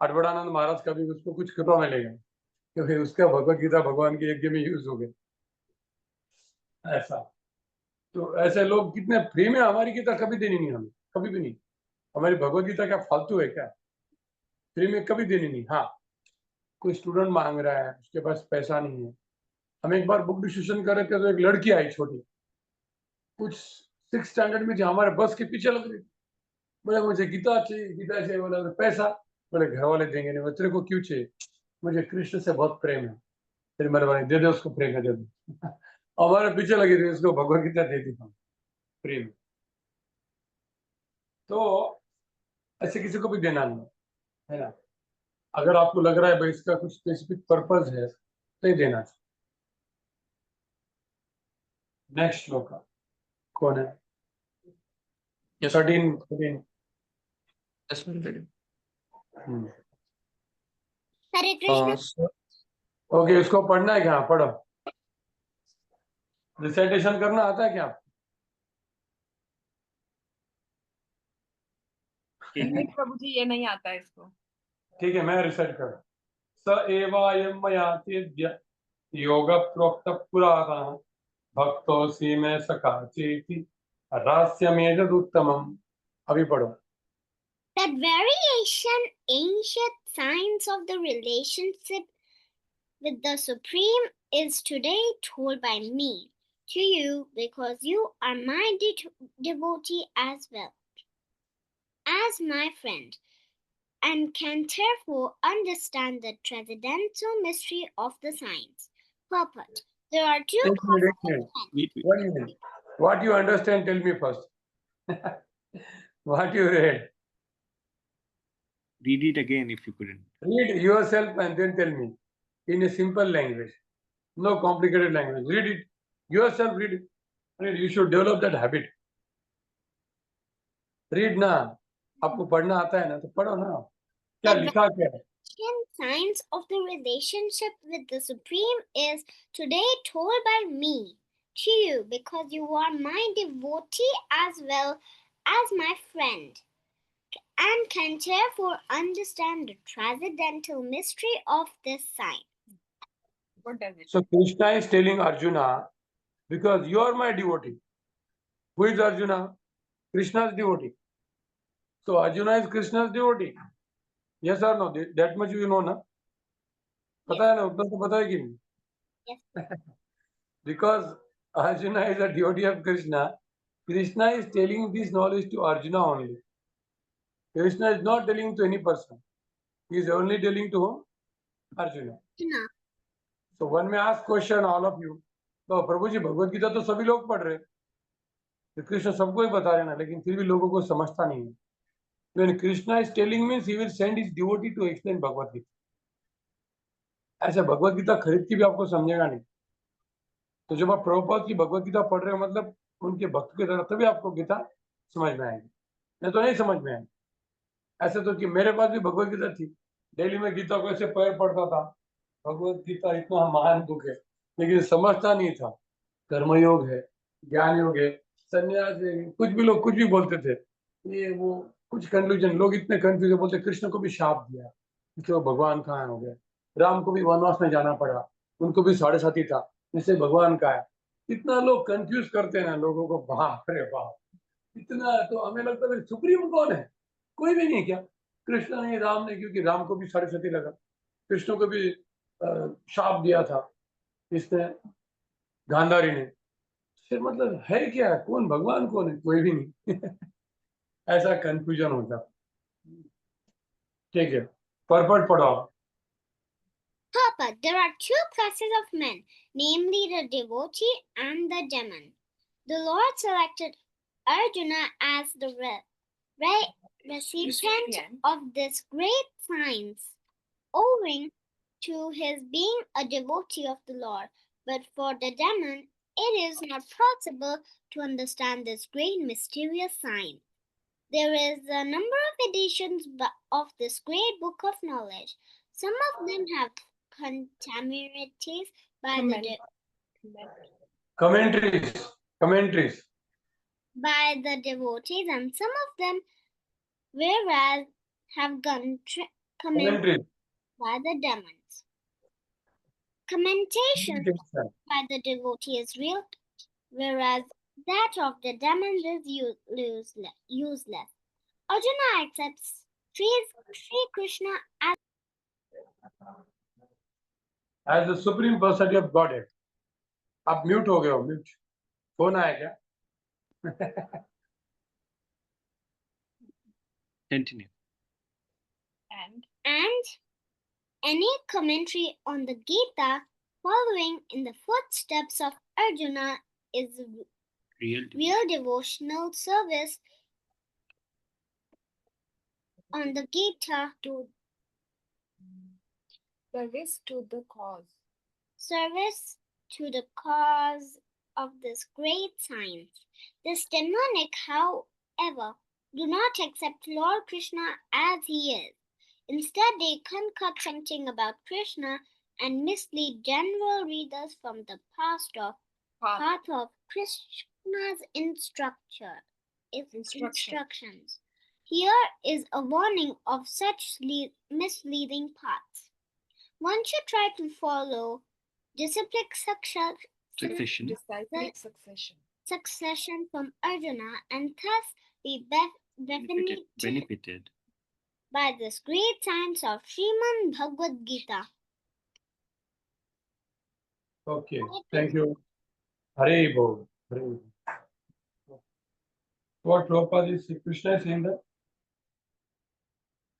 अडवड़ानंद महाराज का भी उसको कुछ कृपा मिलेगा, क्योंकि उसका भगवद गीता भगवान के यज्ञ में यूज हो गए. ऐसा तो ऐसे लोग कितने फ्री में, हमारी गीता कभी देनी नहीं हमें, कभी भी नहीं. हमारी भगवद गीता क्या फालतू है क्या? फ्री में कभी देनी नहीं. हाँ, कोई स्टूडेंट मांग रहा है, उसके पास पैसा नहीं है. हम एक बार बुक डिस्ट्रीब्यूशन कर रहे थे तो एक लड़की आई छोटी, कुछ 6th स्टैंडर्ड में थी, हमारे बस के पीछे लग रही थी. बोले मुझे गीता चाहिए. बोला पैसा. बोले घर वाले देंगे नहीं. तेरे को क्यों चाहिए? मुझे कृष्ण से बहुत प्रेम है. फिर मेरे भाई दे दे उसको, प्रेम दे दो. हमारे पीछे लगी थी, उसको भगवद गीता दे दी हम प्रेम. तो ऐसे किसी को भी देना नहीं है ना. अगर आपको लग रहा है भाई इसका कुछ स्पेसिफिक पर्पस है तो ही देना चाहिए. नेक्स्ट श्लोक कौन है? Yes. 13. Yes, sir. हरे कृष्ण. ओके, इसको पढ़ना है क्या? पढ़ो. रिसाइटेशन करना आता है क्या? नहीं प्रभु जी, ये नहीं आता है इसको. ठीक है, मैं रिसाइट कर. स एवायम मयातेद्य योग प्रोक्त पुरातन भक्तोऽसि मे सखा चेति रहस्यमेतद् उत्तमम्. अभी पढ़ो. That very ancient science of the relationship with the Supreme is today told by me to you, because you are my devotee as well as my friend, and can therefore understand the transcendental mystery of the science. Purport. There are two Wait. What you understand, tell me first. What you read? Read it again if you couldn't. Read yourself and then tell me in a simple language, no complicated language. Read it yourself. Read it. You should develop that habit. Read ना. आपको पढ़ना आता है ना, तो पढ़ो ना. क्या लिखा क्या है? signs of the relationship with the Supreme is today told by me to you because you are my devotee as well as my friend and can therefore understand the transcendental mystery of this sign. What does it? So Krishna is telling Arjuna, because you are my devotee. Who is Arjuna? Krishna's devotee. So Arjuna is Krishna's devotee. Yes or no? That much you know, na? पता है ना? उतना तो पता है कि नहीं? Yes. Because Arjuna is a devotee of Krishna, Krishna is telling this knowledge to Arjuna only. Krishna is not telling to any person. He is only telling to whom? Arjuna. Krishna. So one may ask question, all of you. तो प्रभु जी भगवत गीता तो सभी लोग पढ़ रहे, तो कृष्ण सबको ही बता रहे ना, लेकिन फिर भी लोगों को समझता नहीं है. When Krishna is telling means he will send his devotee to explain Bhagavad Gita. ऐसे भगवत गीता खरीद के भी आपको समझेगा नहीं. तो जब आप प्रभुपाद की भगवत गीता पढ़ रहे हो मतलब उनके भक्त की तरह, तभी आपको गीता समझ में आएगी, नहीं तो नहीं समझ में आएगी. ऐसे तो कि मेरे पास भी भगवत गीता थी, डेली में गीता को ऐसे पैर पढ़ता था, भगवत गीता इतना महान बुक है, लेकिन समझता नहीं था. कर्मयोग है, ज्ञान योग है, संन्यास है, कुछ भी लोग कुछ भी बोलते थे, ये वो कुछ कंक्लूजन. लोग इतने कंफ्यूज बोलते कृष्ण को भी शाप दिया, तो भगवान कहाँ हो गए. राम को भी वनवास में जाना पड़ा, उनको भी 7.5 था, जिससे भगवान का है. इतना लोग कंफ्यूज करते हैं ना लोगों को, बाप रे बाप. इतना तो हमें लगता है सुप्रीम कौन है? कोई भी नहीं. क्या कृष्ण नहीं, राम नहीं, क्योंकि राम को भी 7.5 लगा, कृष्ण को भी शाप दिया था इसने, गांधारी ने. फिर मतलब है क्या, कौन भगवान कौन है? कोई भी नहीं. ऐसा कंफ्यूजन होता. ठीक है, पर्पट पढ़ो. Papa, there are two classes of men, namely the devotee and the demon. The Lord selected Arjuna as the recipient of this great science, owing to his being a devotee of the Lord. But for the demon, it is not possible to understand this great mysterious science. There is a number of editions of this great book of knowledge. Some of them have commentaries by commentaries by the devotees, and some of them, whereas, have commentaries by the demons. Commentation by the devotee is real, whereas that of the demons is useless. Arjuna accepts Sri Krishna as the supreme personality of Godhead. आप mute हो गए हो, mute. Phone आया क्या? Continue. And any commentary on the Gita following in the footsteps of Arjuna is real devotional service on the Gita to Service to the cause. Service to the cause of this great science. This demonic, however, do not accept Lord Krishna as he is. Instead, they concoct something about Krishna and mislead general readers from the path of Krishna's instructions. Here is a warning of such misleading paths. One should try to follow disciplic succession from Arjuna and thus be benefited by this great science of Srimad Bhagavad Gita. Okay, thank you. Hare Bol. What Prabhupada is Krishna is saying that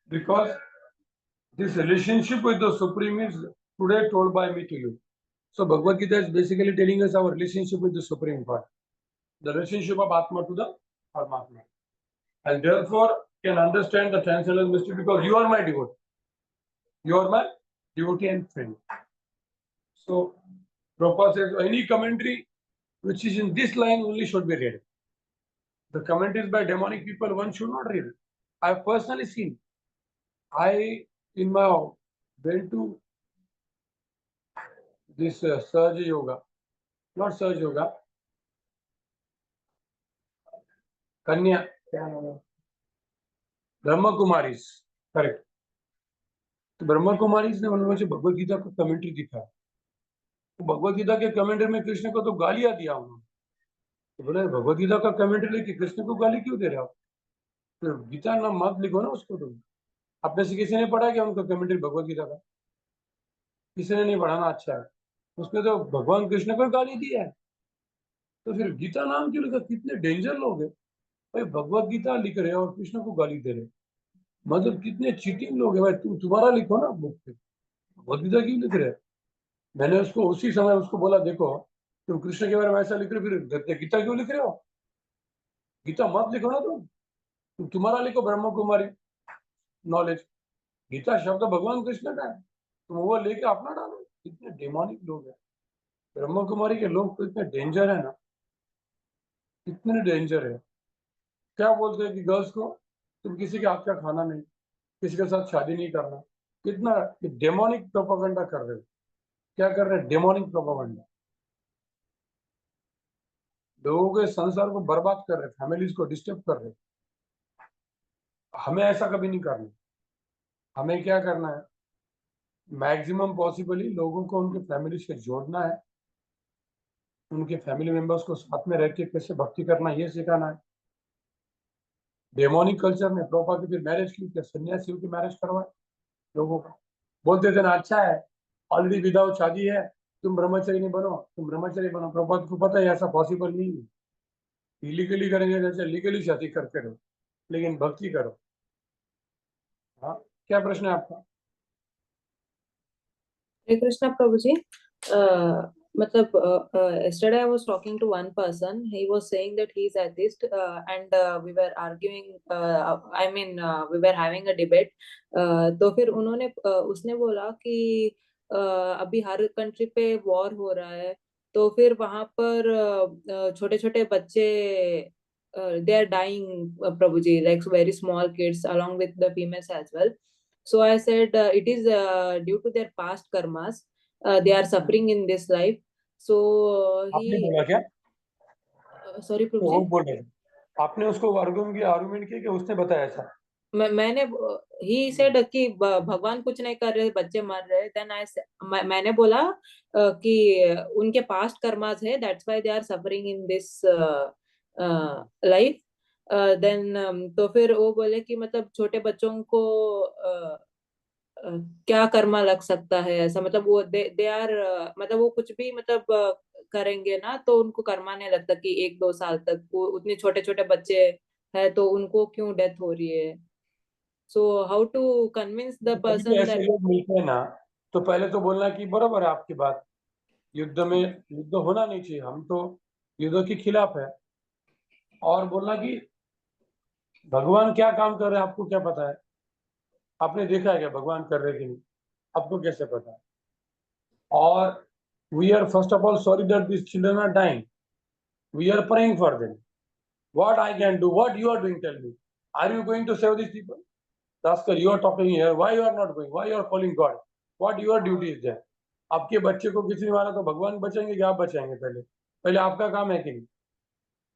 because this relationship with the Supreme is today told by me to you. So Bhagavad Gita is basically telling us our relationship with the Supreme God, the relationship of Atma to the Paramatma, and therefore can understand the transcendental mystery because you are my devotee. You are my devotee and friend. So Prabhupada says any commentary which is in this line only should be read. The commentaries by demonic people one should not read. I have personally seen. In my went to this Surge Yoga, not Surge Yoga, Kanya, क्या नाम है? Brahma Kumaris, correct. तो ब्रह्मा कुमारीज ने उन्होंने मुझे भगवत गीता का commentary दिखा। तो भगवत गीता के कमेंट्री में कृष्ण को तो गालियां दिया उन्होंने। तो बोले भगवत गीता का कमेंट्री लेके कृष्ण को गाली क्यों दे रहे हो आप? तो गीता नाम मत लिखो ना उसको। तुम अपने से किसी ने पढ़ा क्या उनका कमेंट्री भगवत गीता का? किसी ने नहीं पढ़ाना, अच्छा है। उसमें तो भगवान कृष्ण को गाली दी है, तो फिर गीता नाम क्यों लिखा? कितने डेंजर लोग हैं भाई, भगवत गीता लिख रहे हैं और कृष्ण को गाली दे रहे हैं। मतलब कितने चीटिंग लोग हैं भाई। तुम्हारा लिखो ना बुक पे, भगवत गीता क्यों लिख रहे हैं? मैंने उसको उसी समय उसको बोला, देखो तुम कृष्ण के बारे में ऐसा लिख रहे हो, फिर गीता क्यों लिख रहे हो? गीता मत लिखो ना तुम्हारा लिखो ब्रह्म कुमारी नॉलेज। गीता शब्द भगवान कृष्ण का है, तुम वो लेके अपना डालो। कितने डेमोनिक लोग हैं ब्रह्म कुमारी के लोग, तो इतने डेंजर है ना, कितने डेंजर है। क्या बोलते हैं कि गर्ल्स को तुम किसी के हाथ का खाना नहीं, किसी के साथ शादी नहीं करना। कितना डेमोनिक प्रोपेगेंडा कर रहे हो। क्या कर रहे हैं? Demonic propaganda. लोगों के संसार को बर्बाद कर रहे, फैमिलीज को डिस्टर्ब कर रहे। हमें ऐसा कभी नहीं करना। हमें क्या करना है? मैक्सिमम पॉसिबली लोगों को उनके फैमिली से जोड़ना है, उनके फैमिली मेंबर्स को साथ में रह के कैसे भक्ति करना ये सिखाना है। डेमोनिक कल्चर में प्रभुपाद फिर मैरिज की, क्या सन्यासियों की मैरिज करवाए लोगों को? बोलते थे ना, अच्छा है ऑलरेडी विदाउट शादी है, तुम ब्रह्मचारी नहीं बनो, तुम ब्रह्मचारी बनो। प्रभुपाद को पता है ऐसा पॉसिबल नहीं है। इलीगली करेंगे जैसे लीगली शादी करते रहो, लेकिन भक्ति करो। हाँ, क्या प्रश्न है आपका? Hare Krishna Prabhuji. Matlab, yesterday I was talking to one person. He was saying that he is atheist, and we were arguing. We were having a debate. तो फिर उसने बोला कि अभी हर कंट्री पे वॉर हो रहा है, तो फिर वहां पर छोटे छोटे बच्चे they are dying, Prabhuji, like very small kids along with the females as well. So I said it is due to their past karmas. They are suffering in this life. So आपने he, बोला क्या? sorry तो वो Prabhuji, बोल रहे थे, आपने उसको आर्गुमेंट किया कि उसने बताया ऐसा? मैंने ही सेड कि भगवान कुछ नहीं कर रहे, बच्चे मर रहे। देन मैंने बोला कि उनके पास्ट कर्मास है, that's why they are suffering in this life. Then तो फिर वो बोले कि मतलब छोटे बच्चों को क्या कर्मा लग सकता है ऐसा, मतलब वो दे आर मतलब वो कुछ भी मतलब करेंगे ना तो उनको कर्मा नहीं लगता कि 1-2 साल तक। वो उतने छोटे छोटे बच्चे हैं तो उनको क्यों डेथ हो रही है? So how to convince the कभी भी person ऐसे that लोग मिलते हैं ना, तो पहले तो बोलना कि बराबर है आपकी बात, युद्ध में युद्ध होना नहीं चाहिए, हम तो युद्ध के खिलाफ है। और बोलना कि भगवान क्या काम कर रहे हैं आपको क्या पता है? आपने देखा है क्या भगवान कर रहे कि नहीं? आपको कैसे पता है? और we are first of all sorry that this children are dying, we are praying for them. What I can do, what you are doing, tell me, are you going to save this people? Daskar, you are talking here. Why you are not going? Why you are calling God? What your duty is there? आपके बच्चे को किसी ने मारा तो भगवान बचाएंगे कि आप बचाएंगे? पहले आपका काम है कि नहीं?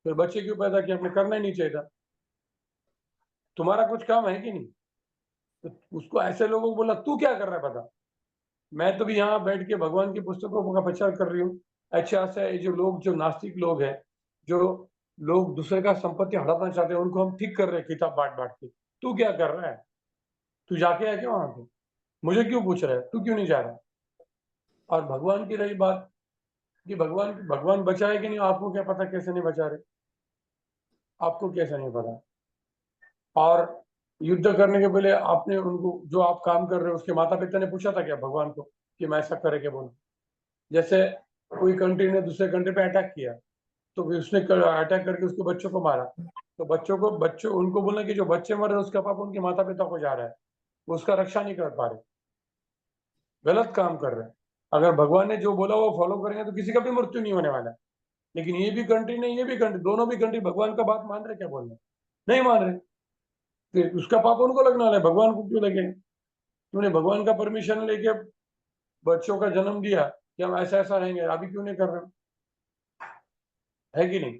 फिर बच्चे क्यों पैदा किया? आपने करना ही नहीं चाहिए था। तुम्हारा कुछ काम है कि नहीं? तो उसको ऐसे लोगों को बोला तू क्या कर रहा है पता? मैं तो भी यहाँ बैठ के भगवान की पुस्तकों का प्रचार कर रही हूँ। अच्छा से ये जो लोग, जो नास्तिक लोग हैं, जो लोग दूसरे का संपत्ति हड़पना चाहते हैं, उनको हम ठीक कर रहे हैं किताब बांट बांट के। तू क्या कर रहा है? तू जाके है क्या वहां पे? मुझे क्यों पूछ रहा है? तू क्यों नहीं जा रहा? और भगवान की रही बात कि भगवान बचाए कि नहीं, आपको क्या पता कैसे नहीं बचा रहे? आपको कैसे नहीं पता? और युद्ध करने के पहले आपने उनको, जो आप काम कर रहे हो, उसके माता पिता ने पूछा था क्या भगवान को कि मैं ऐसा करे क्या बोलूं? जैसे कोई कंट्री ने दूसरे कंट्री पे अटैक किया, तो फिर उसने अटैक करके उसके बच्चों को मारा, तो बच्चों उनको बोलना कि जो बच्चे मर रहे हैं उसका पाप उनके माता पिता को जा रहा है, वो उसका रक्षा नहीं कर पा रहे, गलत काम कर रहे हैं। अगर भगवान ने जो बोला वो फॉलो करेंगे तो किसी का भी मृत्यु नहीं होने वाला है। लेकिन ये भी कंट्री नहीं, ये भी कंट्री, दोनों भी कंट्री भगवान का बात मान रहे, क्या बोल रहे? नहीं मान रहे। फिर उसका पाप उनको लगने वाला है, भगवान को क्यों लगेगा? तूने भगवान का परमिशन लेके बच्चों का जन्म दिया कि हम ऐसा ऐसा रहेंगे, अभी क्यों नहीं कर रहे हो? है कि नहीं?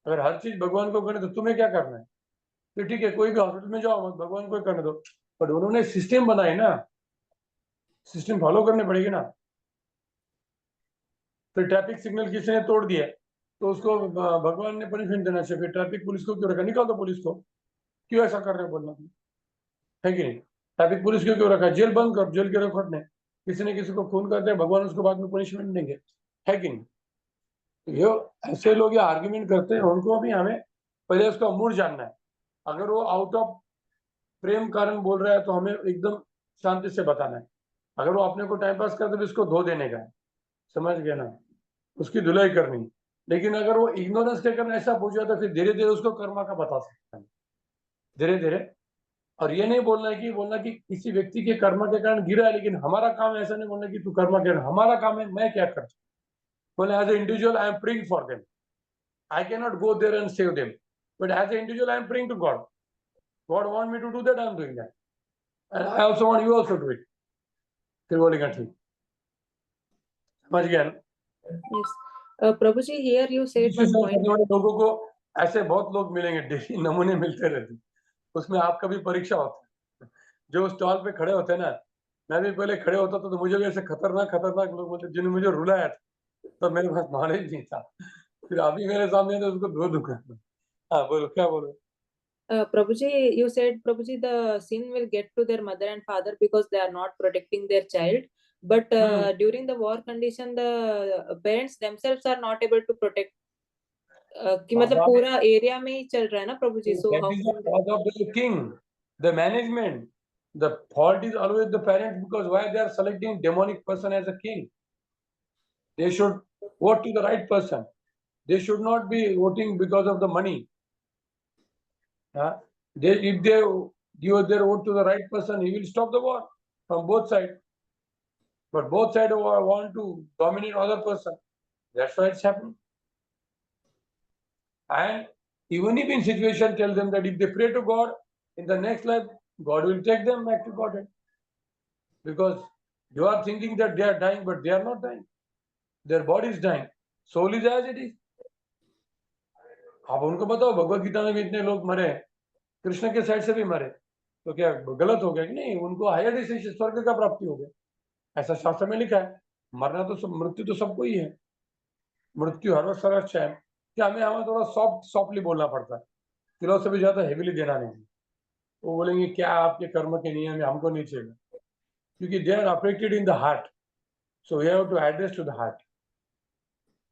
अगर हर चीज भगवान को करने तो तुम्हें क्या करना है? तो ठीक है, कोई भी हॉस्पिटल में जाओ, मत भगवान को ही करने दो, बट उन्होंने सिस्टम बनाए ना, सिस्टम फॉलो करने पड़ेगी ना। फिर ट्रैफिक सिग्नल किसी ने तोड़ दिया तो उसको भगवान ने पनिशमेंट देना चाहिए। फिर ट्रैफिक पुलिस को क्यों रखा? निकाल दो पुलिस को, क्यों ऐसा कर रहे हो बोलना, है कि नहीं? ट्रैफिक पुलिस को क्यों रखा? जेल बंद कर, जेल के रिकॉर्ड ने किसी ने किसी को खून करते हैं, भगवान उसको बाद में पनिशमेंट देंगे, है कि नहीं? तो ये ऐसे लोग ये आर्ग्यूमेंट करते हैं, उनको भी हमें पहले उसका मूड जानना है। अगर वो आउट ऑफ प्रेम कारण बोल रहा है तो हमें एकदम शांति से बताना है। अगर वो अपने को टाइम पास करते तो इसको धो देने का है, समझ गए ना, उसकी धुलाई करनी। लेकिन अगर वो इग्नोरेंस के कारण ऐसा पूछ जाता, फिर धीरे धीरे उसको कर्मा का बता सकता है, धीरे धीरे। और ये नहीं बोलना है कि किसी व्यक्ति के कर्म के कारण गिरा है, लेकिन हमारा काम ऐसा नहीं बोलना कि तू कर्म के कारण, हमारा काम है मैं क्या करता हूँ। बोले as a individual I am praying for them, I can not go there and save them, but as a individual I am praying to God, God want me to do that, I am doing that, and I also want you also to it. फिर बोलेगा ठीक, समझ गया ना? Yes. Prabhuji, here you said one point. करने वाले लोगों को ऐसे बहुत लोग मिलेंगे, डेली नमूने मिलते रहते, उसमें आपका भी परीक्षा होता है। जो स्टॉल पे खड़े होते हैं ना, मैं भी पहले खड़े होता था तो मुझे भी ऐसे खतरनाक खतरनाक लोग बोलते, जिन्होंने मुझे रुलाया था, तो मेरे पास नॉलेज नहीं था। फिर अभी मेरे सामने तो उसको धो दूंगा। हाँ बोलो, क्या बोलो? Prabhuji, you said, Prabhuji, the sin will get to their mother and father because they are not protecting their child. But during the war condition, the parents themselves are not able to protect. कि मतलब पूरा area में ही चल रहा है ना प्रभुजी, so how That is the cause of the king, the management. The fault is always the parents, because why they are selecting demonic person as a king? They should vote to the right person. They should not be voting because of the money. If they give their vote to the right person, he will stop the war from both sides. But both sides want to dominate other person. That's why it's happening. And even if in situation, tell them that if they pray to God, in the next life, God will take them back to Godhead. Because you are thinking that they are dying, but they are not dying. Their body is dying. Soul is as it is. आप उनको बताओ, भगवत गीता में भी इतने लोग मरे, कृष्ण के side से भी मरे, तो क्या गलत हो गया कि नहीं? उनको हायर डिस्टेंस स्वर्ग का प्राप्ति हो गया, ऐसा शास्त्र में लिखा है। मरना तो सब, मृत्यु तो सबको ही है, मृत्यु हर वक्त सर्वोच्च है। क्या हमें थोड़ा सॉफ्टली बोलना पड़ता है, फिलोसफी ज्यादा हेवीली देना नहीं। वो बोलेंगे क्या आपके कर्म के नियम है, हमको नहीं चाहिए, क्योंकि they are affected in the heart, so we have to address to the heart,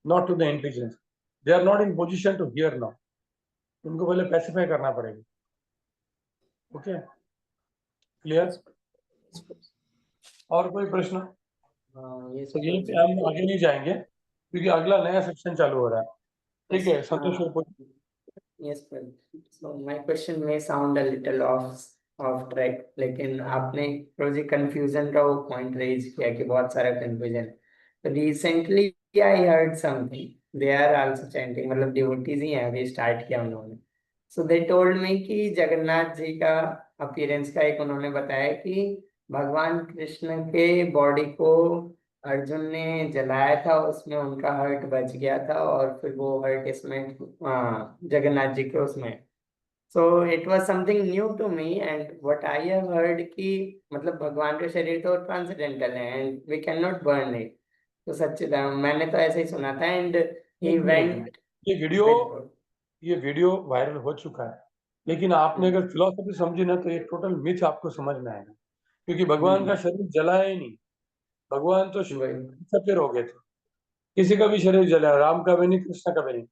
not to the intelligence. They are not in position to hear now, उनको पहले पैसिफाई करना पड़ेगा। Okay, clear? और कोई प्रश्न? तो ये हम आगे नहीं जाएंगे क्योंकि अगला नया सेक्शन चालू हो रहा है। ठीक है, संतोष। Yes, well, so my question may sound a little off track, लेकिन आपने रोजी कंफ्यूजन का वो पॉइंट रेज किया कि बहुत सारा कंफ्यूजन। तो recently I heard something, they are also chanting, मतलब डिवोटीज ही हैं, अभी स्टार्ट किया उन्होंने। सो दे टोल्ड मी कि जगन्नाथ जी का अपीयरेंस का एक उन्होंने बताया कि भगवान कृष्ण के बॉडी को अर्जुन ने जलाया था, उसमें उनका हर्ट बच गया था, और फिर वो हर्ट इसमें जगन्नाथ जी के उसमें। So it was something new to me, and what I have heard कि मतलब भगवान का शरीर तो ट्रांसेंडेंटल है and we can not burn it. तो सच्चिदानंद, मैंने तो ऐसे ही सुना था। एंड ही वेंट, ये वीडियो वायरल हो चुका है, लेकिन आपने अगर फिलोसफी समझी ना तो ये टोटल मिथ आपको समझ में आएगा, क्योंकि भगवान का शरीर जला ही नहीं, भगवान तो सफेद हो गए थे। किसी का भी शरीर जला, राम का भी नहीं, कृष्ण का भी नहीं,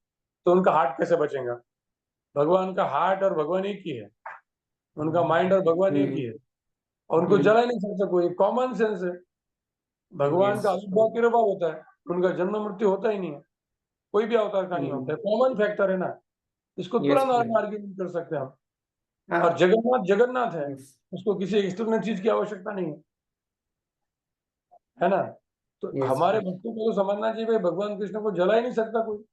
तो उनका हार्ट कैसे बचेगा? भगवान का हार्ट और भगवान एक ही है, उनका माइंड और भगवान एक ही है, और उनको जला नहीं सकता कोई, कॉमन सेंस है। भगवान का आविर्भाव तिरुभाव होता है, उनका जन्म मृत्यु होता ही नहीं है, कोई भी अवतार का नहीं होता है, कॉमन फैक्टर है ना, इसको तुरंत आर्ग्यूमेंट कर सकते हैं हम। और जगन्नाथ जगन्नाथ है, उसको किसी एक्सटर्नल चीज की आवश्यकता नहीं है ना। तो हमारे भक्तों को तो समझना चाहिए भाई, भगवान कृष्ण को जला ही नहीं सकता कोई।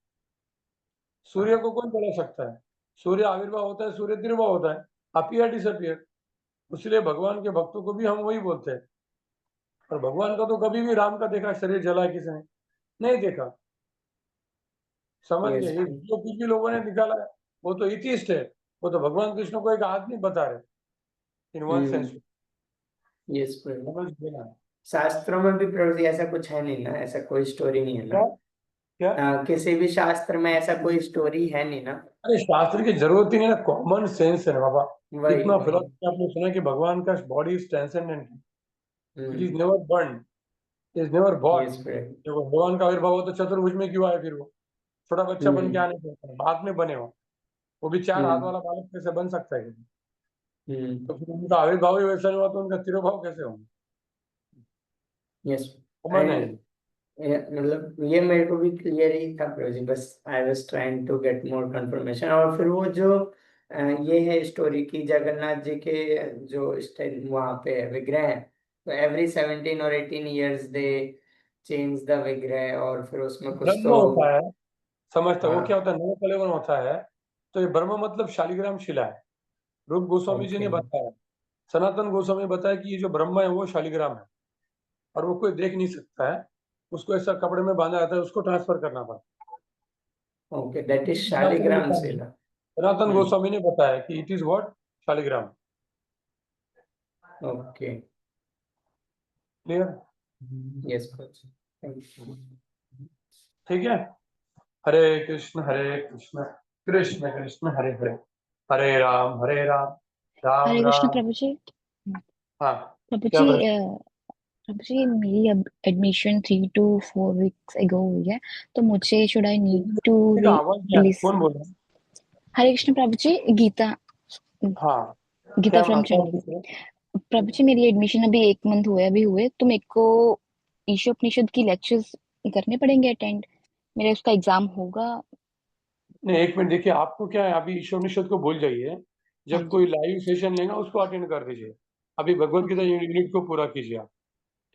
सूर्य को कौन जला सकता है? सूर्य आविर्भाव होता है, सूर्य तिरुभाव होता है, अपीयर डिसअपीयर। इसलिए भगवान के भक्तों को भी हम वही बोलते हैं। और भगवान का तो कभी भी राम का देखा शरीर जला किसने नहीं देखा, समझ Yes, गए। जो कुछ भी लोगों ने निकाला है वो तो एथिस्ट है, वो तो भगवान कृष्ण को एक आदमी बता रहे इन वन सेंस। yes, प्रभु। समझ गए ना? शास्त्रों में भी प्रभु जी ऐसा कुछ है नहीं ना, ऐसा कोई स्टोरी नहीं है ना। क्या किसी भी शास्त्र में ऐसा कोई स्टोरी है नहीं ना। अरे शास्त्र की जरूरत ही नहीं ना, कॉमन सेंस है ना बाबा। वही इतना वही। फिलोसफी आपने सुना कि भगवान का body is transcendent, it is never burn, it is never bought. Yes प्रभु। जब भगवान का आविर्भाव हो तो चतुर्भुज में क्यों आए फिर वो? छोटा बच्चा बन के आने के बाद में बने वो भी 4 हाथ वाला बालक कैसे बन सकता है? तो फिर उनका आविर्भाव ही वैसा नहीं हुआ तो उनका तिरोभाव कैसे होंगे? यस कॉमन है। मतलब ये मेरे को भी क्लियर ही था प्रभु जी, बस I was trying to get more confirmation. और फिर वो जो ये है स्टोरी की जगन्नाथ जी के जो वहाँ पे विग्रह है, तो एवरी 17 और 18 इयर्स दे चेंज द विग्रह, और फिर उसमें कुछ ब्रह्म तो होता है, समझता वो हाँ। क्या होता है, नव कलेवर होता है। तो ये ब्रह्म मतलब शालिग्राम शिला है। रूप गोस्वामी जी ने ओके बताया, सनातन गोस्वामी ने बताया कि ये जो ब्रह्म है वो शालिग्राम है और वो कोई देख नहीं सकता है, उसको ऐसा कपड़े में बांधा जाता है, उसको ट्रांसफर करना पड़ता ओके, दैट इज है। शास्त्र में शालिग्राम लिखा है, शिला। सनातन गोस्वामी ने बताया कि it is what, Shaligram. Okay clear? Yes thank you. ठीक है। हरे कृष्ण कृष्ण कृष्ण हरे हरे, हरे राम राम हरे कृष्ण राम। प्रभु जी। हाँ प्रभु क्या जी प्रश्न? प्रभु जी मेरी अब एडमिशन 3 to 4 weeks ago हुई है, तो मुझे शुड आई नीड टू का आवाज क्या है? कौन बोल रहा है? हरे कृष्ण प्रभु जी, गीता हाँ गीता क्या फ्रॉम क्या चंडीगढ़। पूछ रहे? प्रभु जी मेरी एडमिशन अभी 1 month हुए, तो मेरे को ईशोपनिषद की लेक्चर्स करने पड़ेंगे अटेंड, मेरा उसका एग्जाम होगा। नहीं एक मिनट देखिए, आपको क्या है, अभी ईश्वरनिषद को भूल जाइए। हाँ जब जी। कोई लाइव सेशन लेगा उसको अटेंड कर दीजिए। अभी भगवत गीता ओके यूनिट को पूरा कीजिए आप,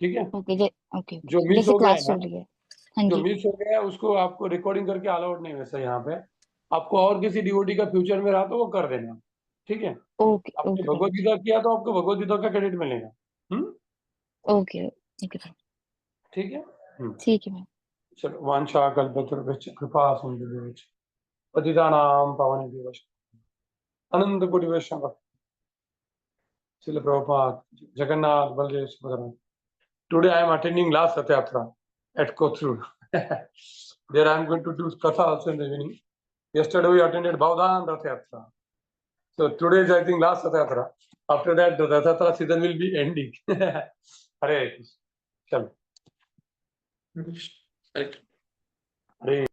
ठीक है? ओके ओके जो मिस जैसे हो गया है क्लास ना, चल रही है। हाँ जो जी। मिस हो गया है उसको आपको रिकॉर्डिंग करके अलाउड नहीं वैसे यहाँ पे। आपको और किसी डिवोटी का फ्यूचर में रहा तो वो कर देना, ठीक है? ओके आपने ओके भगवत प्रभु जी। गीता किया तो आपको भगवत गीता का क्रेडिट मिलेगा। ओके ओके ठीक है। ठीक है मैम। चलो, वांछा कल्पतरुभ्यश्च कृपा सिन्धुभ्यश्च पतितानां पावनेभ्यो अनंत कोटि वैष्णव Srila Prabhupada, Jagannath, Baldev, Subhadra. Today I am attending last Rath Yatra at Kothur. There I am going to do Katha also in the evening. Yesterday we attended Bhavdan Rath Yatra. So today is I think last Rath Yatra. After that the Rath Yatra season will be ending. Hare Krishna. Chalo. Right. Hare